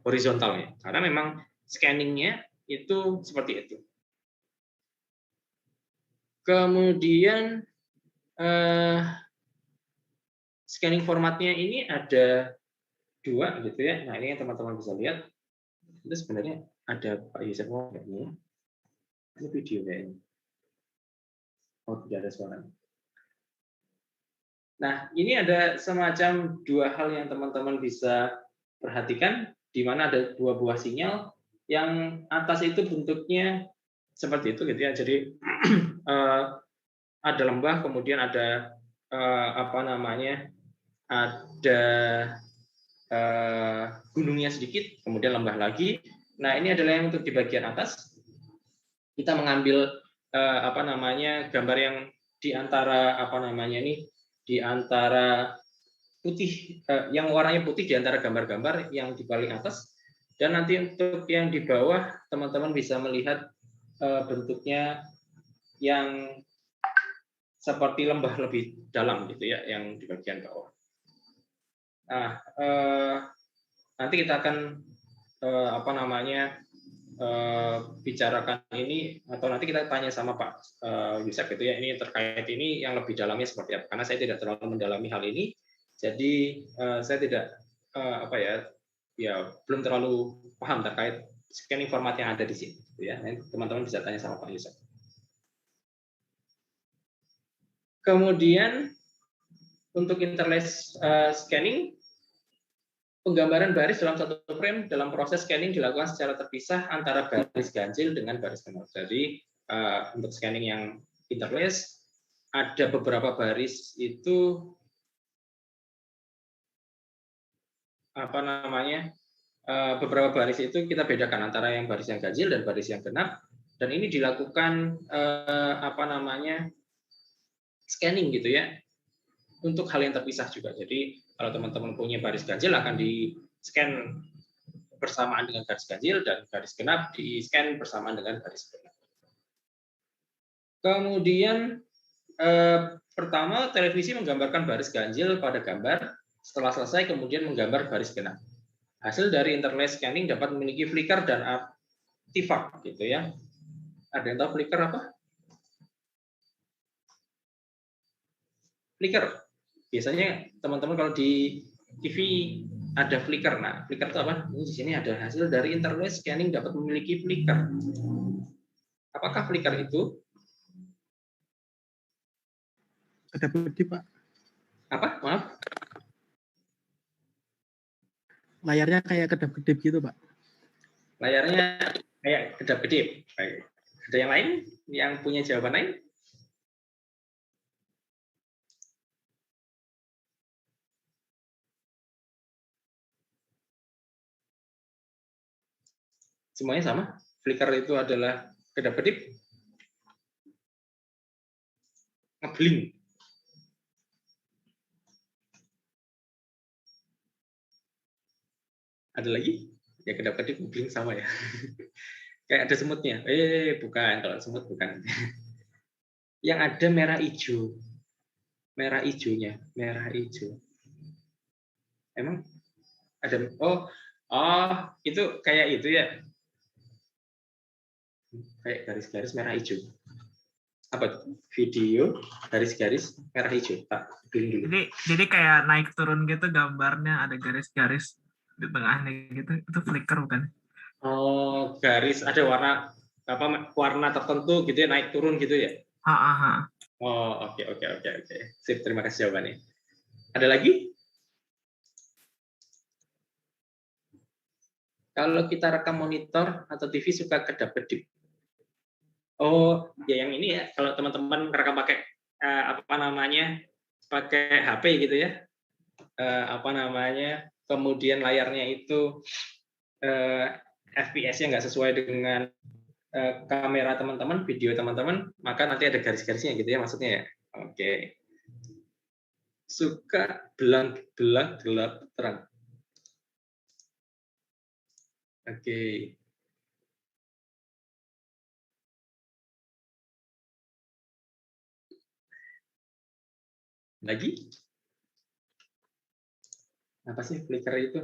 horizontalnya, karena memang scanningnya itu seperti itu. Kemudian scanning formatnya ini ada 2 gitu ya. Nah, ini yang teman-teman bisa lihat. Itu sebenarnya ada Pak Yusuf ini. Ini video kayaknya. Oh, tidak ada suara. Nah, ini ada semacam 2 hal yang teman-teman bisa perhatikan, di mana ada 2 buah sinyal. Yang atas itu bentuknya seperti itu gitu ya. Jadi ada lembah, kemudian ada apa namanya, ada gunungnya sedikit, kemudian lembah lagi. Nah, ini adalah yang untuk di bagian atas. Kita mengambil apa namanya, gambar yang di antara apa namanya ini, di antara putih, yang warnanya putih di antara gambar-gambar yang di paling atas. Dan nanti untuk yang di bawah, teman-teman bisa melihat bentuknya yang seperti lembah lebih dalam gitu ya, yang di bagian bawah. Nah, nanti kita akan apa namanya, bicarakan ini, atau nanti kita tanya sama Pak Yusef gitu ya, ini terkait ini yang lebih dalamnya seperti apa, karena saya tidak terlalu mendalami hal ini, jadi saya tidak apa ya belum terlalu paham terkait scanning format yang ada di sini gitu ya. Nanti teman-teman bisa tanya sama Pak Yusef. Kemudian untuk interlace scanning, penggambaran baris dalam satu frame dalam proses scanning dilakukan secara terpisah antara baris ganjil dengan baris genap. Jadi untuk scanning yang interlace, ada beberapa baris itu apa namanya, beberapa baris itu kita bedakan antara yang baris yang ganjil dan baris yang genap, dan ini dilakukan apa namanya, scanning gitu ya, untuk hal yang terpisah juga. Jadi kalau teman-teman punya baris ganjil akan di-scan bersamaan dengan garis ganjil, dan garis genap di-scan bersamaan dengan garis genap. Kemudian pertama, televisi menggambarkan baris ganjil pada gambar. Setelah selesai, kemudian menggambar baris genap. Hasil dari interlace scanning dapat memiliki flicker dan artifak gitu ya. Ada yang tahu flicker apa? Flicker. Biasanya teman-teman kalau di TV ada flicker. Nah, flicker itu apa? Ini di sini ada hasil dari interlace scanning dapat memiliki flicker. Apakah flicker itu? Kedap-kedip, Pak. Apa? Maaf. Layarnya kayak kedap-kedip gitu, Pak. Layarnya kayak kedap-kedip. Ada yang lain yang punya jawaban lain? Semuanya sama? Flicker itu adalah kedap-kedip? Ngebling. Ada lagi? Ya kedap-kedip ngebling sama ya. Kayak ada semutnya. Bukan, kalau semut bukan. Yang ada merah hijau. Merah hijaunya, merah hijau. Emang ada, oh itu kayak itu ya. Kayak garis-garis merah hijau. Apa video garis-garis merah hijau, Pak? Jadi kayak naik turun gitu gambarnya, ada garis-garis di tengahnya gitu. Itu flicker bukan? Oh, garis ada warna tertentu gitu ya, naik turun gitu ya. Oh, oke. Sip, terima kasih jawabannya. Ada lagi? Kalau kita rekam monitor atau TV suka kedap-kedip. Oh, ya yang ini ya. Kalau teman-teman rekam pakai apa namanya, pakai HP gitu ya, apa namanya, kemudian layarnya itu FPS-nya nggak sesuai dengan kamera teman-teman, video teman-teman, maka nanti ada garis-garisnya gitu ya maksudnya ya. Oke. Suka belang-belang gelap terang. Oke. Lagi? Apa sih flicker itu?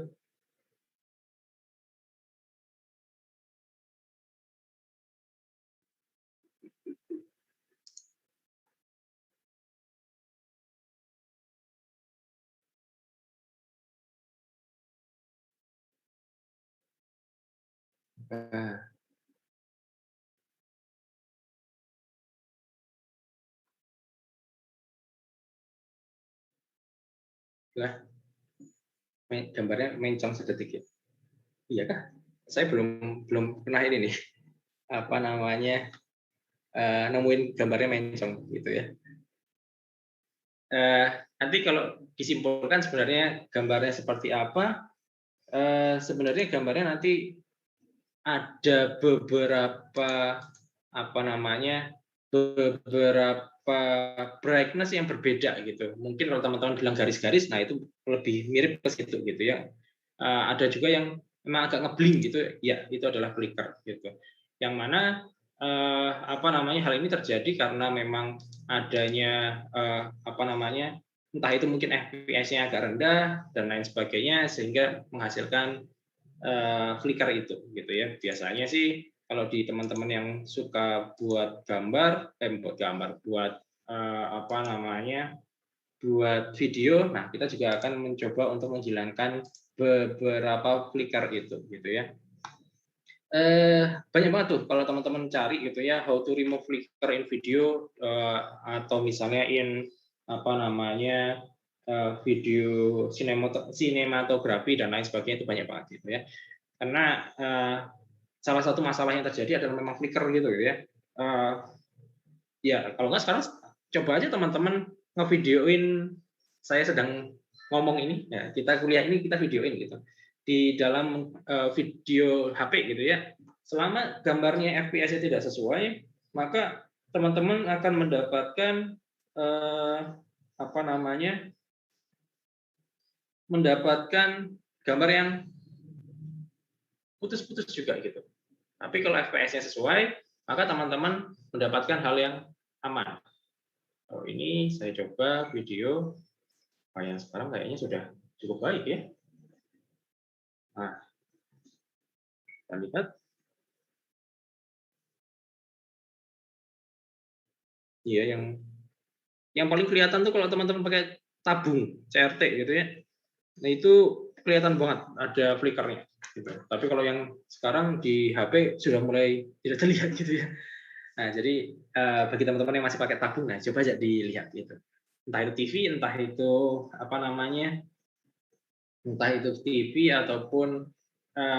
Nah, lah, gambarnya mencong sedetik ya. Iya kah? Saya belum pernah ini nih. Apa namanya? Nemuin gambarnya mencong gitu ya. Nanti kalau disimpulkan sebenarnya gambarnya seperti apa? Sebenarnya gambarnya nanti ada beberapa apa namanya, beberapa brightness yang berbeda gitu. Mungkin kalau teman-teman bilang garis-garis, nah itu lebih mirip ke situ gitu ya. Ada juga yang memang agak ngebling gitu, ya itu adalah flicker gitu. Yang mana apa namanya, hal ini terjadi karena memang adanya apa namanya, entah itu mungkin FPS-nya agak rendah dan lain sebagainya sehingga menghasilkan flicker itu gitu ya. Biasanya sih kalau di teman-teman yang suka buat gambar, buat apa namanya, buat video, nah kita juga akan mencoba untuk menghilangkan beberapa flicker itu gitu ya. Banyak banget tuh kalau teman-teman cari gitu ya, how to remove flicker in video, atau misalnya in apa namanya, video sinematografi dan lain sebagainya, itu banyak banget gitu ya. Karena salah satu masalah yang terjadi adalah memang flicker gitu ya. Ya kalau nggak sekarang coba aja teman-teman ngevideoin saya sedang ngomong ini, ya kita kuliah ini kita videoin gitu di dalam video HP gitu ya. Selama gambarnya FPS-nya tidak sesuai, maka teman-teman akan mendapatkan apa namanya, mendapatkan gambar yang putus-putus juga gitu. Tapi kalau FPS-nya sesuai, maka teman-teman mendapatkan hal yang aman. Oh, ini saya coba video yang sekarang kayaknya sudah cukup baik ya. Nah, kita lihat. Iya, yang paling kelihatan tuh kalau teman-teman pakai tabung CRT gitu ya. Nah, itu kelihatan banget ada flickernya gitu. Tapi kalau yang sekarang di HP sudah mulai tidak terlihat gitu ya. Nah, jadi bagi teman-teman yang masih pakai tabung, nah coba aja dilihat gitu. Entah itu TV, entah itu apa namanya, entah itu TV ataupun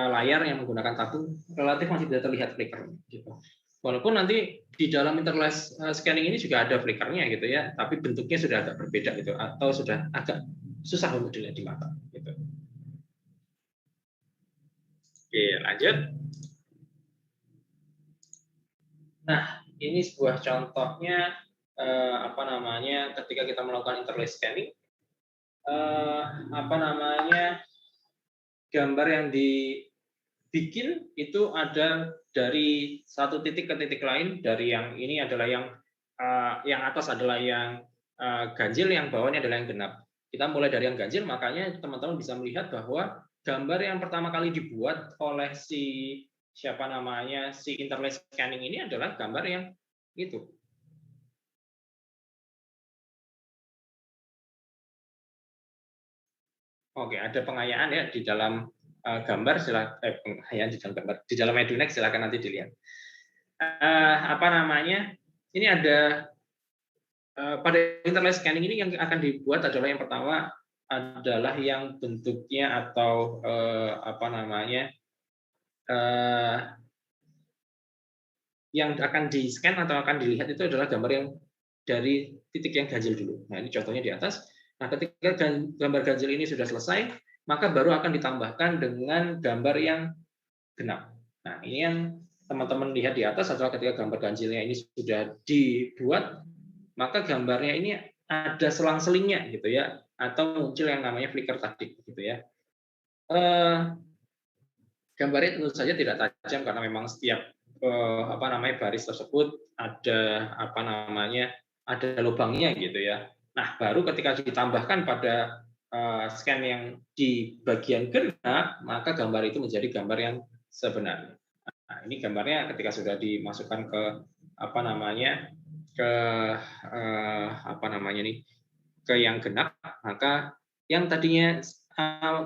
layar yang menggunakan tabung, relatif masih tidak terlihat flicker gitu. Walaupun nanti di dalam interlace scanning ini juga ada flickernya gitu ya, tapi bentuknya sudah agak berbeda gitu, atau sudah agak susah untuk dilihat di mata gitu. Oke, lanjut. Nah, ini sebuah contohnya apa namanya, ketika kita melakukan interlace scanning, apa namanya, gambar yang dibikin itu ada dari satu titik ke titik lain. Dari yang ini adalah yang atas adalah yang ganjil, yang bawahnya adalah yang genap. Kita mulai dari yang ganjil, makanya teman-teman bisa melihat bahwa gambar yang pertama kali dibuat oleh si interlace scanning ini adalah gambar yang itu. Oke, ada pengayaan ya di dalam gambar, pengayaan di dalam gambar, di dalam Edunex, silakan nanti dilihat. Apa namanya? Ini ada pada interlace scanning ini yang akan dibuat adalah yang pertama adalah yang bentuknya atau apa namanya, yang akan di-scan atau akan dilihat itu adalah gambar yang dari titik yang ganjil dulu. Nah, ini contohnya di atas. Nah, ketika gambar ganjil ini sudah selesai, maka baru akan ditambahkan dengan gambar yang genap. Nah, ini yang teman-teman lihat di atas adalah ketika gambar ganjilnya ini sudah dibuat, maka gambarnya ini ada selang-selingnya gitu ya, atau muncul yang namanya flicker tadi gitu ya. Gambarnya tentu saja tidak tajam karena memang setiap baris tersebut ada ada lubangnya gitu ya. Nah, baru ketika ditambahkan pada scan yang di bagian genap, maka gambar itu menjadi gambar yang sebenarnya. Nah, ini gambarnya ketika sudah dimasukkan ke ke yang genap, maka yang tadinya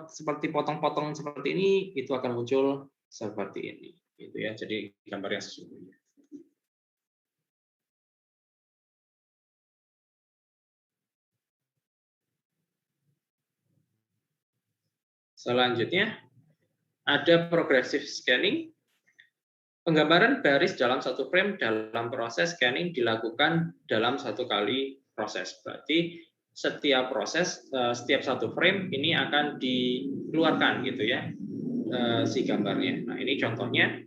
seperti potong-potong seperti ini itu akan muncul seperti ini gitu ya. Jadi gambar yang sesungguhnya. Selanjutnya ada progressive scanning. Penggambaran baris dalam satu frame dalam proses scanning dilakukan dalam satu kali proses. Berarti setiap proses, setiap satu frame ini akan dikeluarkan gitu ya si gambarnya. Nah, ini contohnya.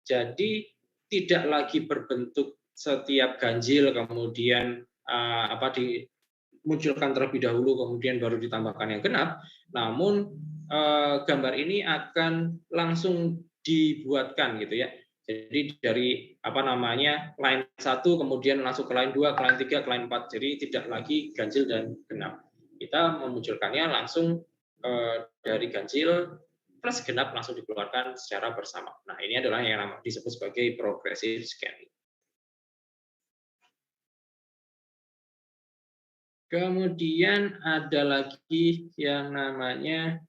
Jadi tidak lagi berbentuk setiap ganjil kemudian dimunculkan terlebih dahulu kemudian baru ditambahkan yang genap, namun gambar ini akan langsung dibuatkan gitu ya. Jadi dari line 1 kemudian langsung ke line 2, ke line 3, ke line 4. Jadi tidak lagi ganjil dan genap. Kita memunculkannya langsung dari ganjil plus genap langsung dikeluarkan secara bersama. Nah, ini adalah yang disebut sebagai progressive scanning. Kemudian ada lagi yang namanya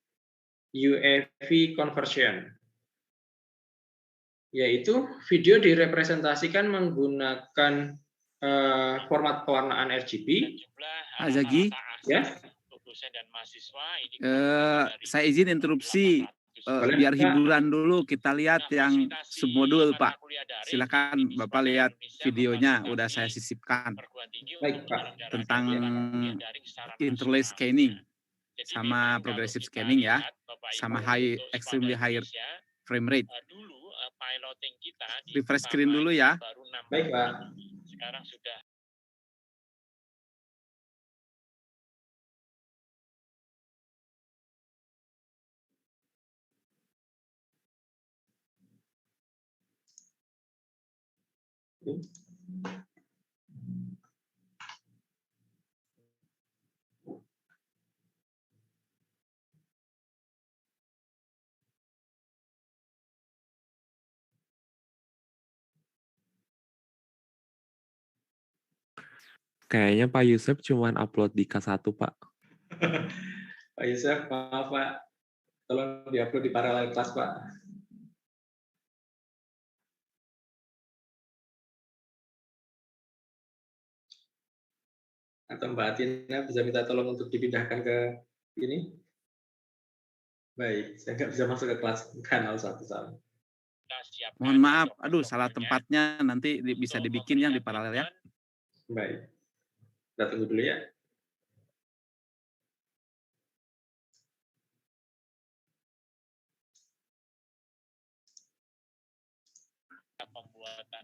UAV conversion, yaitu video direpresentasikan menggunakan format pewarnaan RGB. Pak Zaki, Ya. Saya izin interupsi, biar hiburan dulu kita lihat yang submodul, Pak. Silakan Bapak lihat videonya, udah saya sisipkan. Baik, Pak. Tentang interlay scanning sama progressive scanning ya, sama extremely high frame rate. Refresh screen dulu ya. Baik, Pak. Sekarang sudah Kayaknya Pak Yusuf cuma upload di K1, Pak. Pak Yusuf, maaf Pak. Tolong diupload di paralel kelas, Pak. Atau Mbak Atina bisa minta tolong untuk dipindahkan ke ini? Baik, saya nggak bisa masuk ke kelas kanal 1 salah. Mohon maaf, aduh salah tempatnya, nanti bisa dibikin yang di paralel ya. Baik. Kita tunggu dulu ya.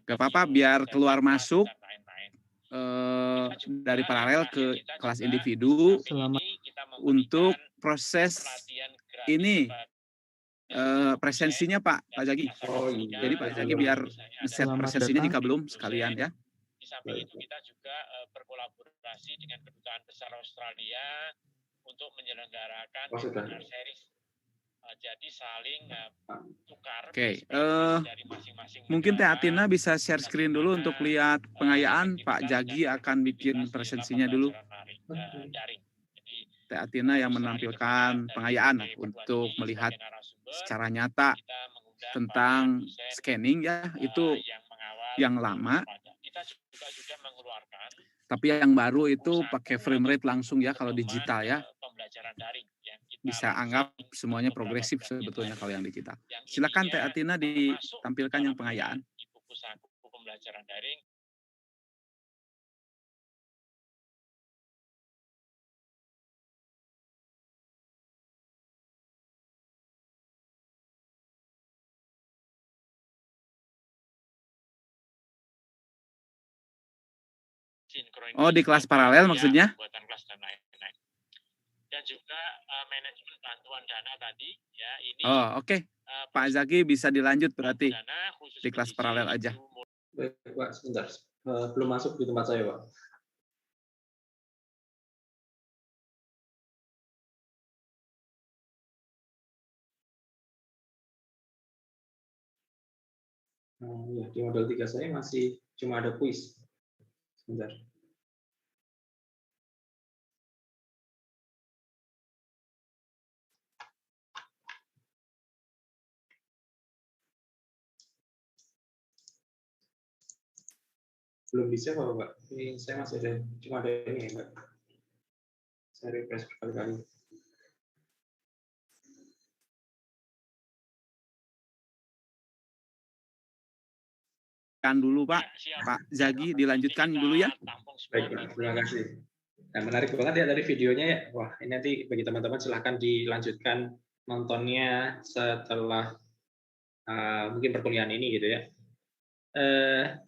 Gak apa-apa, biar keluar masuk dari paralel ke kelas individu untuk proses ini presensinya Pak Zaki. Oh, iya. Jadi Pak Zaki biar set presensinya jika belum sekalian ya. Di samping itu kita juga berkolaborasi dengan Kedutaan Besar Australia untuk menyelenggarakan webinar series. Jadi saling tukar. Oke, mungkin Teh Atina bisa share screen dulu untuk lihat pengayaan. Pak Jagi akan bikin presensinya dulu. Teh Atina yang menampilkan pengayaan untuk melihat secara nyata tentang scanning ya, itu yang lama. Tapi yang baru itu pakai frame rate langsung ya kalau digital ya. Bisa anggap semuanya progresif sebetulnya kalau yang digital. Silakan Teh Atina ditampilkan yang pengayaan. sinkronis. Oh, di kelas paralel maksudnya? Pembuatan kelas dan lain-lain. Dan juga manajemen bantuan dana tadi, ya ini. Oh, oke. Pak Zaki bisa dilanjut berarti di kelas paralel aja. Baik, Pak, sebentar. Belum masuk di tempat saya, Pak. Ya, di model 3 saya masih cuma ada kuis. Sebentar. Belum bisa, Pak. Ini saya masih ada, cuma ada ini, Pak. Saya refresh berkali-kali. Kan dulu Pak, Pak Zaki dilanjutkan dulu ya. Baik, Pak. Terima kasih. Nah, menarik banget ya dari videonya ya. Wah, ini nanti bagi teman-teman silahkan dilanjutkan nontonnya setelah mungkin perkuliahan ini gitu ya.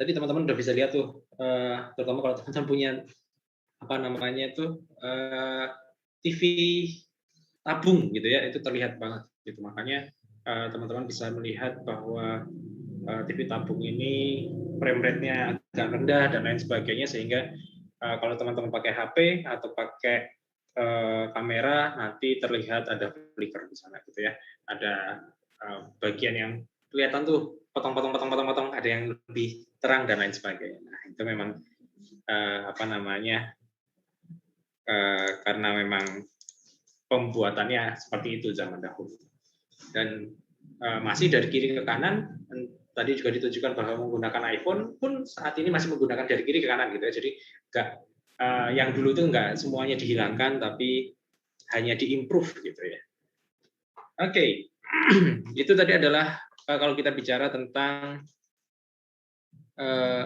Tadi teman-teman udah bisa lihat tuh, terutama kalau teman-teman punya apa namanya tuh TV tabung gitu ya, itu terlihat banget gitu. Makanya teman-teman bisa melihat bahwa TV tabung ini frame rate-nya agak rendah dan lain sebagainya, sehingga kalau teman-teman pakai HP atau pakai kamera nanti terlihat ada flicker di sana gitu ya, ada bagian yang kelihatan tuh potong, ada yang lebih terang dan lain sebagainya. Nah, itu memang apa namanya karena memang pembuatannya seperti itu zaman dahulu. Dan masih dari kiri ke kanan, tadi juga ditunjukkan bahwa menggunakan iPhone pun saat ini masih menggunakan dari kiri ke kanan gitu ya. Jadi enggak yang dulu itu enggak semuanya dihilangkan, tapi hanya diimprove gitu ya. Oke. Itu tadi adalah kalau kita bicara tentang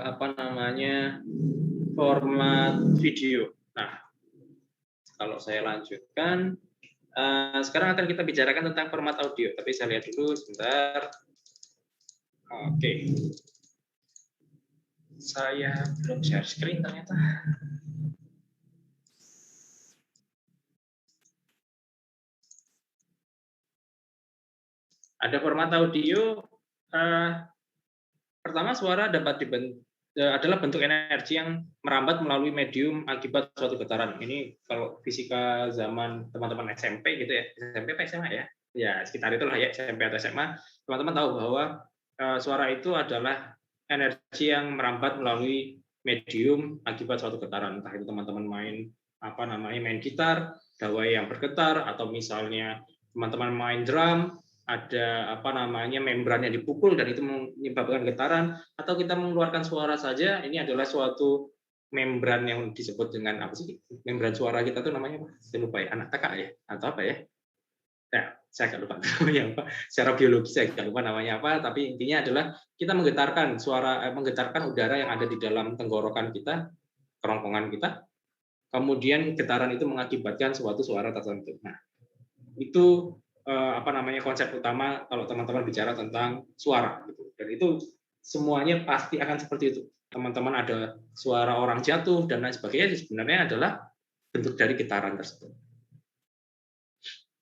apa namanya format video. Nah, kalau saya lanjutkan, sekarang akan kita bicarakan tentang format audio. Tapi saya lihat dulu sebentar. Oke. Saya belum share screen ternyata. Ada format audio. Pertama, suara dapat adalah bentuk energi yang merambat melalui medium akibat suatu getaran. Ini kalau fisika zaman teman-teman SMP gitu ya, SMP atau SMA ya, ya sekitar itulah ya, SMP atau SMA, teman-teman tahu bahwa suara itu adalah energi yang merambat melalui medium akibat suatu getaran. Entah itu teman-teman main apa namanya main gitar, gawai yang bergetar, atau misalnya teman-teman main drum, ada apa namanya membran yang dipukul dan itu menyebabkan getaran, atau kita mengeluarkan suara saja, ini adalah suatu membran yang disebut dengan apa sih, membran suara kita tuh namanya apa? Saya lupa ya, anak teka ya atau apa ya? Ya, saya nggak lupa namanya apa. Secara biologi saya nggak lupa namanya apa, tapi intinya adalah kita menggetarkan suara, menggetarkan udara yang ada di dalam tenggorokan kita, kerongkongan kita. Kemudian getaran itu mengakibatkan suatu suara tertentu. Nah, itu apa namanya konsep utama kalau teman-teman bicara tentang suara gitu. Dan itu semuanya pasti akan seperti itu. Teman-teman ada suara orang jatuh dan lain sebagainya, sebenarnya adalah bentuk dari getaran tersebut.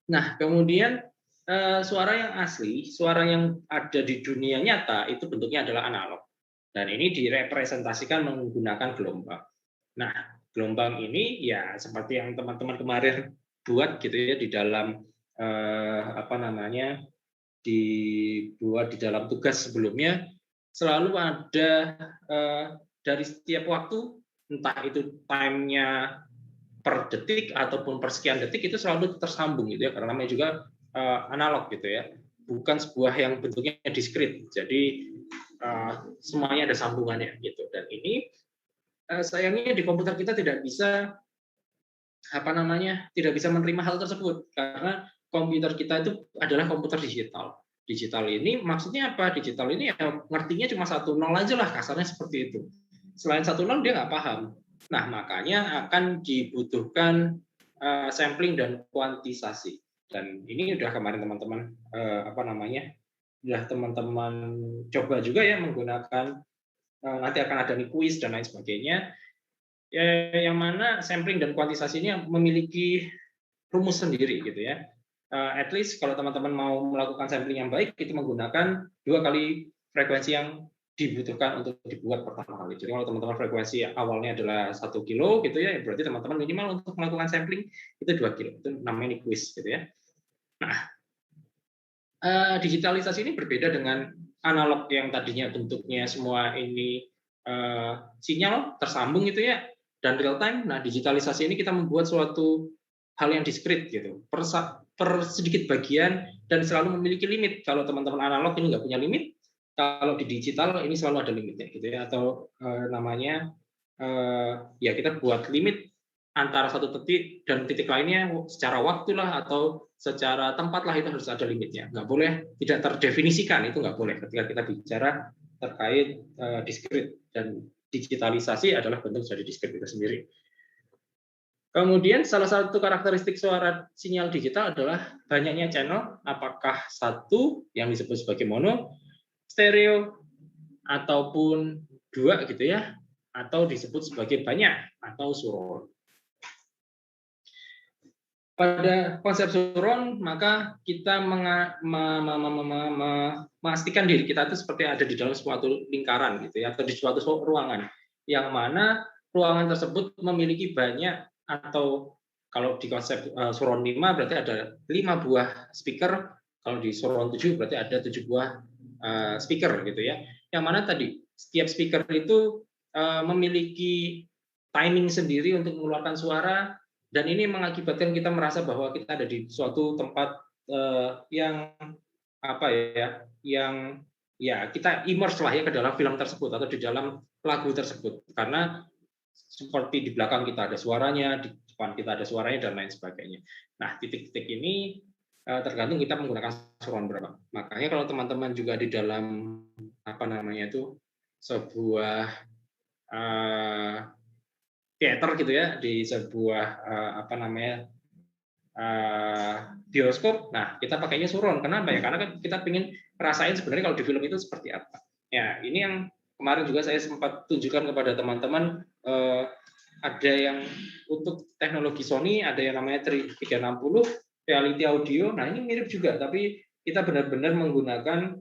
Nah, kemudian suara yang asli, suara yang ada di dunia nyata itu bentuknya adalah analog. Dan ini direpresentasikan menggunakan gelombang. Nah, gelombang ini ya seperti yang teman-teman kemarin buat gitu ya di dalam apa namanya dibuat di dalam tugas sebelumnya, selalu ada dari setiap waktu, entah itu time-nya per detik ataupun per sekian detik, itu selalu tersambung gitu ya, karena namanya juga analog gitu ya, bukan sebuah yang bentuknya diskrit. Jadi semuanya ada sambungannya gitu. Dan ini sayangnya di komputer kita tidak bisa apa namanya tidak bisa menerima hal tersebut, karena komputer kita itu adalah komputer digital. Digital ini maksudnya apa? Digital ini ya ngertinya cuma 1-0 aja lah, kasarnya seperti itu. Selain 1-0 dia nggak paham. Nah, makanya akan dibutuhkan sampling dan kuantisasi. Dan ini udah kemarin teman-teman apa namanya? Udah teman-teman coba juga ya menggunakan nanti akan ada nih kuis dan lain sebagainya. yang mana sampling dan kuantisasinya memiliki rumus sendiri gitu ya. At least kalau teman-teman mau melakukan sampling yang baik itu menggunakan 2 kali frekuensi yang dibutuhkan untuk dibuat pertama kali. Jadi kalau teman-teman frekuensi awalnya adalah 1 kilo gitu ya, berarti teman-teman minimal untuk melakukan sampling itu 2 kilo. Itu namanya Nyquist gitu ya. Nah, digitalisasi ini berbeda dengan analog yang tadinya bentuknya semua ini sinyal tersambung gitu ya dan real time. Nah, digitalisasi ini kita membuat suatu hal yang diskrit gitu, per sedikit bagian dan selalu memiliki limit. Kalau teman-teman analog ini nggak punya limit, kalau di digital ini selalu ada limitnya gitu ya, atau namanya ya kita buat limit antara satu titik dan titik lainnya secara waktu lah atau secara tempat lah, itu harus ada limitnya. Nggak boleh tidak terdefinisikan, itu nggak boleh ketika kita bicara terkait diskrit, dan digitalisasi adalah bentuk dari diskrit itu sendiri. Kemudian salah satu karakteristik suara sinyal digital adalah banyaknya channel, apakah satu yang disebut sebagai mono, stereo, ataupun 2 gitu ya, atau disebut sebagai banyak atau surround. Pada konsep surround, maka kita memastikan diri kita itu seperti ada di dalam suatu lingkaran gitu ya, atau di suatu ruangan, yang mana ruangan tersebut memiliki banyak, atau kalau di konsep surround 5 berarti ada 5 buah speaker, kalau di surround 7 berarti ada 7 buah speaker gitu ya. Yang mana tadi setiap speaker itu memiliki timing sendiri untuk mengeluarkan suara, dan ini mengakibatkan kita merasa bahwa kita ada di suatu tempat yang apa ya, yang ya kita immerse lah ya ke dalam film tersebut atau di dalam lagu tersebut, karena seperti di belakang kita ada suaranya, di depan kita ada suaranya, dan lain sebagainya. Nah, titik-titik ini tergantung kita menggunakan surround berapa. Makanya kalau teman-teman juga di dalam apa namanya itu sebuah teater gitu ya, di sebuah apa namanya bioskop, nah kita pakainya surround. Kenapa ya? Karena kan kita ingin rasain sebenarnya kalau di film itu seperti apa. Ya, ini yang kemarin juga saya sempat tunjukkan kepada teman-teman, ada yang untuk teknologi Sony, ada yang namanya 360 reality audio. Nah, ini mirip juga, tapi kita benar-benar menggunakan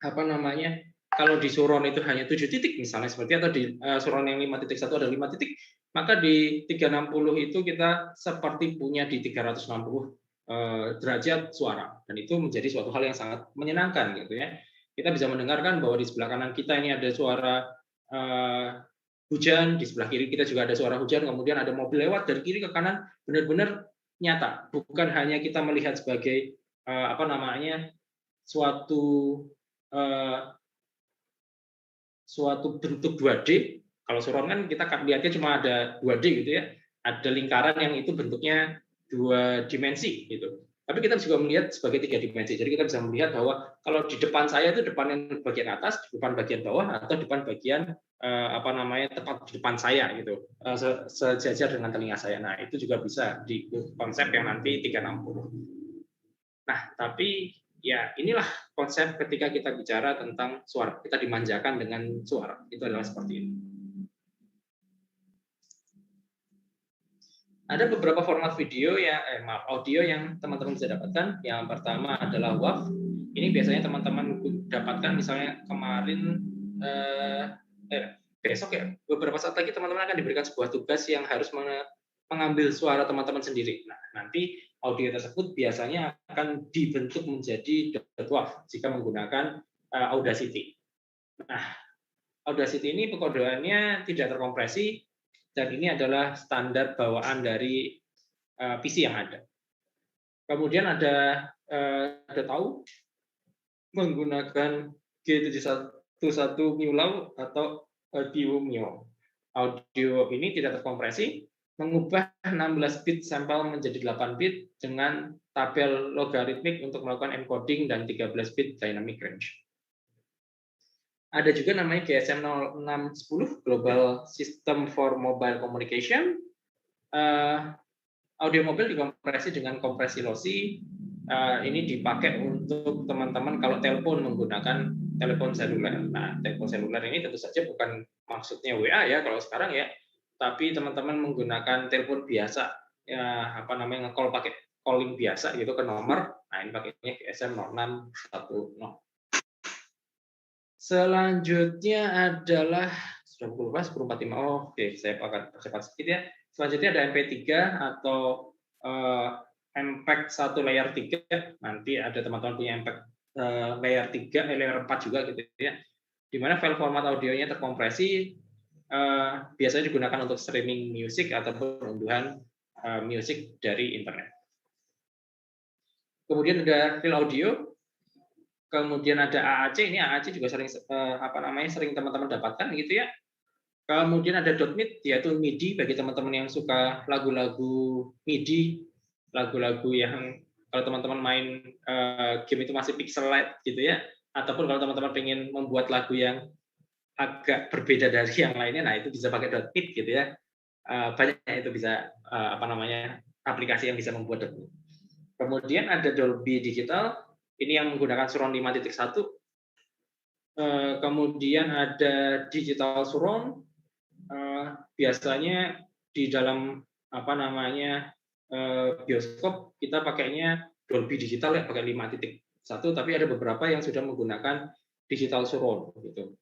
apa namanya, kalau di surround itu hanya 7 titik misalnya seperti, atau di surround yang 5.1 ada 5 titik, maka di 360 itu kita seperti punya di 360 derajat suara, dan itu menjadi suatu hal yang sangat menyenangkan gitu ya. Kita bisa mendengarkan bahwa di sebelah kanan kita ini ada suara hujan, di sebelah kiri kita juga ada suara hujan, kemudian ada mobil lewat dari kiri ke kanan, benar-benar nyata, bukan hanya kita melihat sebagai apa namanya suatu bentuk 2D. Kalau surround kan kita lihatnya cuma ada 2D gitu ya, ada lingkaran yang itu bentuknya 2 dimensi gitu. Tapi kita juga melihat sebagai 3 dimensi. Jadi kita bisa melihat bahwa kalau di depan saya itu depan yang bagian atas, depan bagian bawah, atau depan bagian apa namanya tepat di depan saya gitu, sejajar dengan telinga saya. Nah, itu juga bisa di konsep yang nanti 360. Nah, tapi ya inilah konsep ketika kita bicara tentang suara. Kita dimanjakan dengan suara. Itu adalah seperti ini. Ada beberapa format video audio yang teman-teman bisa dapatkan. Yang pertama adalah WAV. Ini biasanya teman-teman dapatkan misalnya kemarin besok ya, beberapa saat lagi teman-teman akan diberikan sebuah tugas yang harus mengambil suara teman-teman sendiri. Nah, nanti audio tersebut biasanya akan dibentuk menjadi .wav jika menggunakan Audacity. Nah, Audacity ini pekodeannya tidak terkompresi, dan ini adalah standar bawaan dari PC yang ada. Kemudian ada tahu menggunakan G711 MIULAW atau Audio Mio. Audio ini tidak terkompresi, mengubah 16 bit sampel menjadi 8 bit dengan tabel logaritmik untuk melakukan encoding dan 13 bit dynamic range. Ada juga namanya GSM 0610 Global System for Mobile Communication. Audio mobil dikompresi dengan kompresi lossy. Ini dipakai untuk teman-teman kalau telepon menggunakan telepon seluler. Nah, telepon seluler ini tentu saja bukan maksudnya WA ya kalau sekarang ya, tapi teman-teman menggunakan telepon biasa, ya apa namanya nge-call pakai calling biasa gitu ke nomor, nah ini pakainya GSM 0610. Selanjutnya adalah sudah pukul 10.45. Oh, oke, saya akan percepat sedikit ya. Selanjutnya ada MP3 atau MPEG 1 layer 3. Nanti ada teman-teman punya MPEG layer 3, layer 4 juga gitu ya. Di mana file format audionya terkompresi, biasanya digunakan untuk streaming music ataupun unduhan music dari internet. Kemudian ada file audio. Kemudian ada AAC, ini AAC juga sering sering teman-teman dapatkan gitu ya. Kemudian ada .mid, yaitu MIDI bagi teman-teman yang suka lagu-lagu MIDI, lagu-lagu yang kalau teman-teman main game itu masih pixelate gitu ya, ataupun kalau teman-teman pengen membuat lagu yang agak berbeda dari yang lainnya, nah itu bisa pakai .mid gitu ya. Banyak itu bisa aplikasi yang bisa membuat .mid. Kemudian ada Dolby Digital. Ini yang menggunakan surround 5.1. Kemudian ada digital surround. Biasanya di dalam bioskop kita pakainya Dolby Digital ya, pakai 5.1. Tapi ada beberapa yang sudah menggunakan digital surround gitu.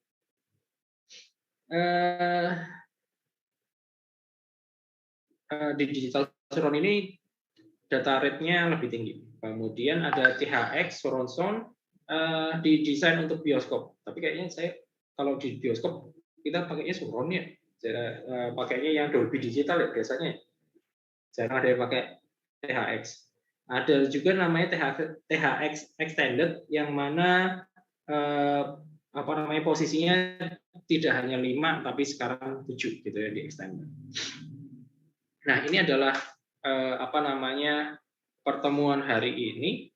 Di digital surround ini data rate-nya lebih tinggi. Kemudian ada THX surround sound, didesain untuk bioskop. Tapi kayaknya kalau di bioskop kita pakainya surround ya. Pakainya yang Dolby Digital ya biasanya. Jarang ada yang pakai THX. Ada juga namanya THX Extended yang mana posisinya tidak hanya 5 tapi sekarang 7 gitu ya di extended. Nah, ini adalah pertemuan hari ini,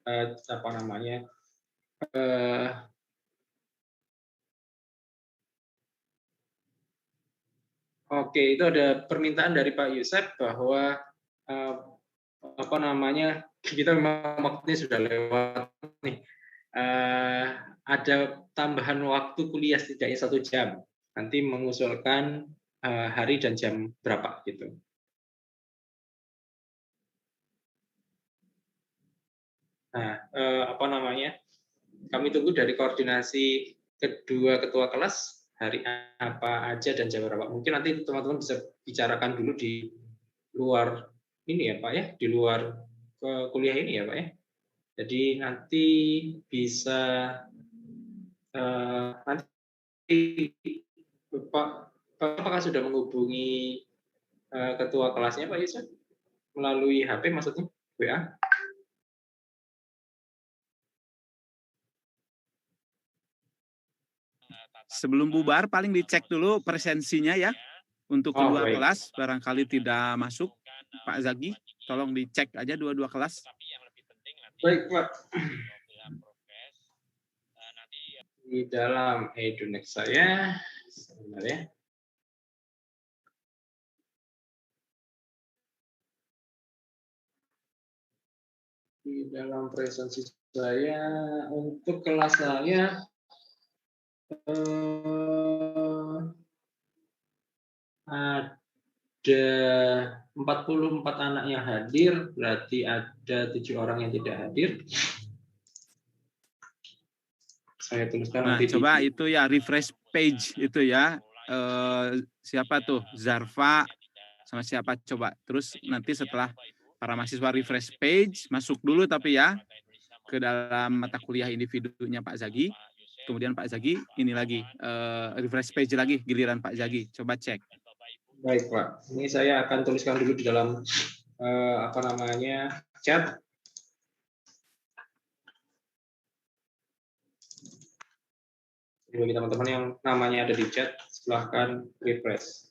oke, itu ada permintaan dari Pak Yusef bahwa kita memang waktunya sudah lewat nih. Ada tambahan waktu kuliah setidaknya 1 jam. Nanti mengusulkan hari dan jam berapa gitu. Nah, kami tunggu dari koordinasi kedua ketua kelas hari apa aja dan jam berapa. Mungkin nanti teman-teman bisa bicarakan dulu di luar ini ya Pak ya, di luar kuliah ini ya Pak ya. Jadi nanti bisa nanti Pak apakah sudah menghubungi ketua kelasnya Pak Yusuf melalui HP maksudnya WA? Sebelum bubar paling dicek dulu presensinya ya untuk kedua kelas, barangkali tidak masuk Pak Zagi, tolong dicek aja dua-dua kelas. Baik Pak. Di dalam Edunex saya sebentar ya. Di dalam presensi saya untuk kelas saya ada 44 anak yang hadir, berarti ada 7 orang yang tidak hadir. Saya tuliskan nanti. Coba itu ya refresh page itu ya. Siapa tuh? Zarfa sama siapa coba. Terus nanti setelah para mahasiswa refresh page, masuk dulu tapi ya ke dalam mata kuliah individunya Pak Zagi. Kemudian Pak Zagi ini lagi refresh page lagi giliran Pak Zagi. Coba cek. Baik Pak, ini saya akan tuliskan dulu di dalam chat. Jadi bagi teman-teman yang namanya ada di chat, silahkan refresh.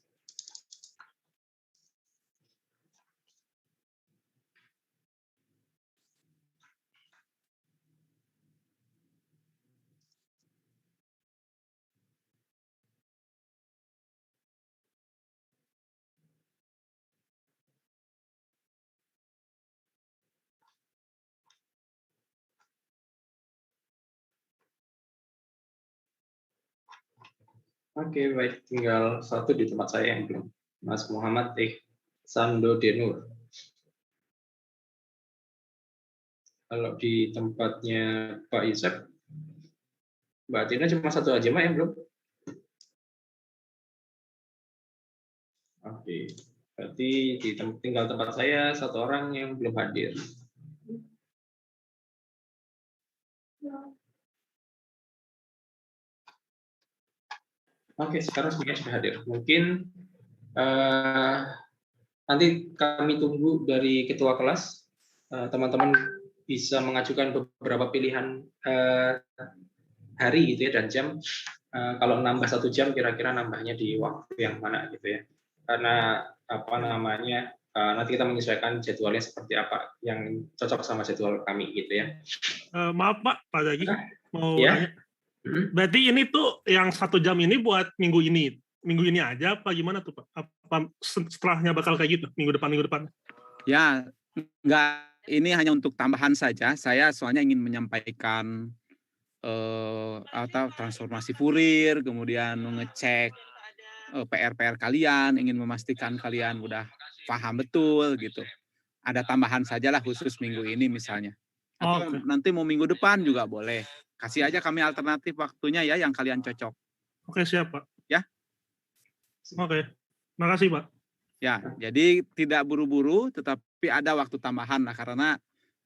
Oke, baik. Tinggal 1 di tempat saya yang belum. Mas Muhammad Ihsando Denur. Kalau di tempatnya Pak Yusuf, Mbak Tina cuma satu aja, Mak, yang belum? Oke, berarti tinggal tempat saya satu orang yang belum hadir. Oke, sekarang semuanya sudah hadir. Mungkin nanti kami tunggu dari ketua kelas. Teman-teman bisa mengajukan beberapa pilihan hari gitu ya dan jam. Kalau nambah 1 jam, kira-kira nambahnya di waktu yang mana gitu ya. Karena apa namanya nanti kita menyesuaikan jadwalnya seperti apa yang cocok sama jadwal kami gitu ya. Maaf Pak Zaki, mau ya? tanya. Berarti ini tuh yang 1 jam ini buat minggu ini aja apa gimana tuh Pak? Apa setelahnya bakal kayak gitu minggu depan? Ya, enggak, ini hanya untuk tambahan saja. Saya soalnya ingin menyampaikan atau transformasi Fourier, kemudian mengecek PR-PR kalian, ingin memastikan kalian udah paham betul gitu. Ada tambahan sajalah khusus minggu ini misalnya. Atau nanti mau minggu depan juga boleh. Kasih aja kami alternatif waktunya ya yang kalian cocok. Oke, siap Pak. Ya. Oke, makasih Pak. Ya, jadi tidak buru-buru, tetapi ada waktu tambahan lah karena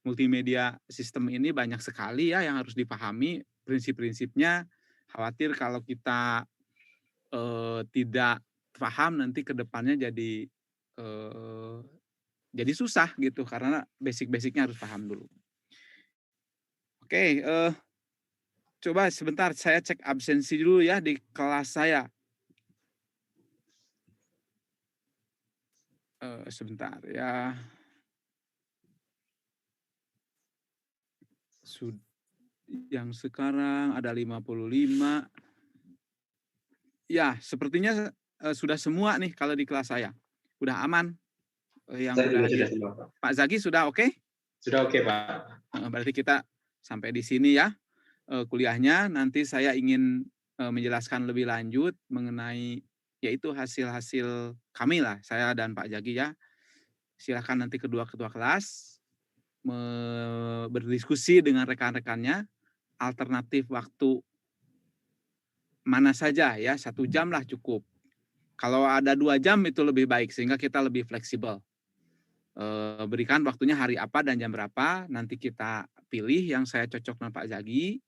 multimedia sistem ini banyak sekali ya yang harus dipahami prinsip-prinsipnya. Khawatir kalau kita tidak paham nanti ke depannya jadi susah gitu karena basic-basicnya harus paham dulu. Oke, coba sebentar saya cek absensi dulu ya di kelas saya. Sebentar ya. Yang sekarang ada 55. Ya, sepertinya sudah semua nih kalau di kelas saya. Udah aman. Yang sudah semua, Pak. Pak Zaki sudah oke? Sudah oke, Pak. Berarti kita sampai di sini ya kuliahnya. Nanti saya ingin menjelaskan lebih lanjut mengenai yaitu hasil-hasil kami lah, saya dan Pak Zaki ya. Silakan nanti kedua ketua kelas berdiskusi dengan rekan-rekannya alternatif waktu mana saja ya, 1 jam lah cukup. Kalau ada 2 jam itu lebih baik sehingga kita lebih fleksibel. Berikan waktunya hari apa dan jam berapa, nanti kita pilih yang saya cocok dengan Pak Zaki.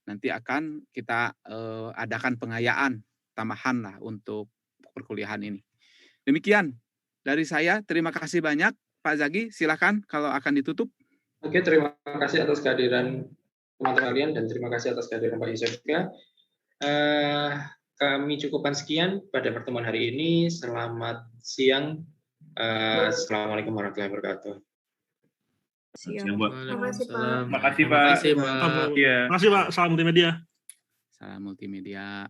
Nanti akan kita adakan pengayaan tambahan lah untuk perkuliahan ini. Demikian dari saya, terima kasih banyak. Pak Zaki, silakan kalau akan ditutup. Oke, terima kasih atas kehadiran teman-teman kalian dan terima kasih atas kehadiran Pak Yusuf juga. Kami cukupkan sekian pada pertemuan hari ini. Selamat siang. Assalamualaikum warahmatullahi wabarakatuh. Siang, Pak. Makasih, Pak. Makasih Pak. Salam multimedia. Salam multimedia.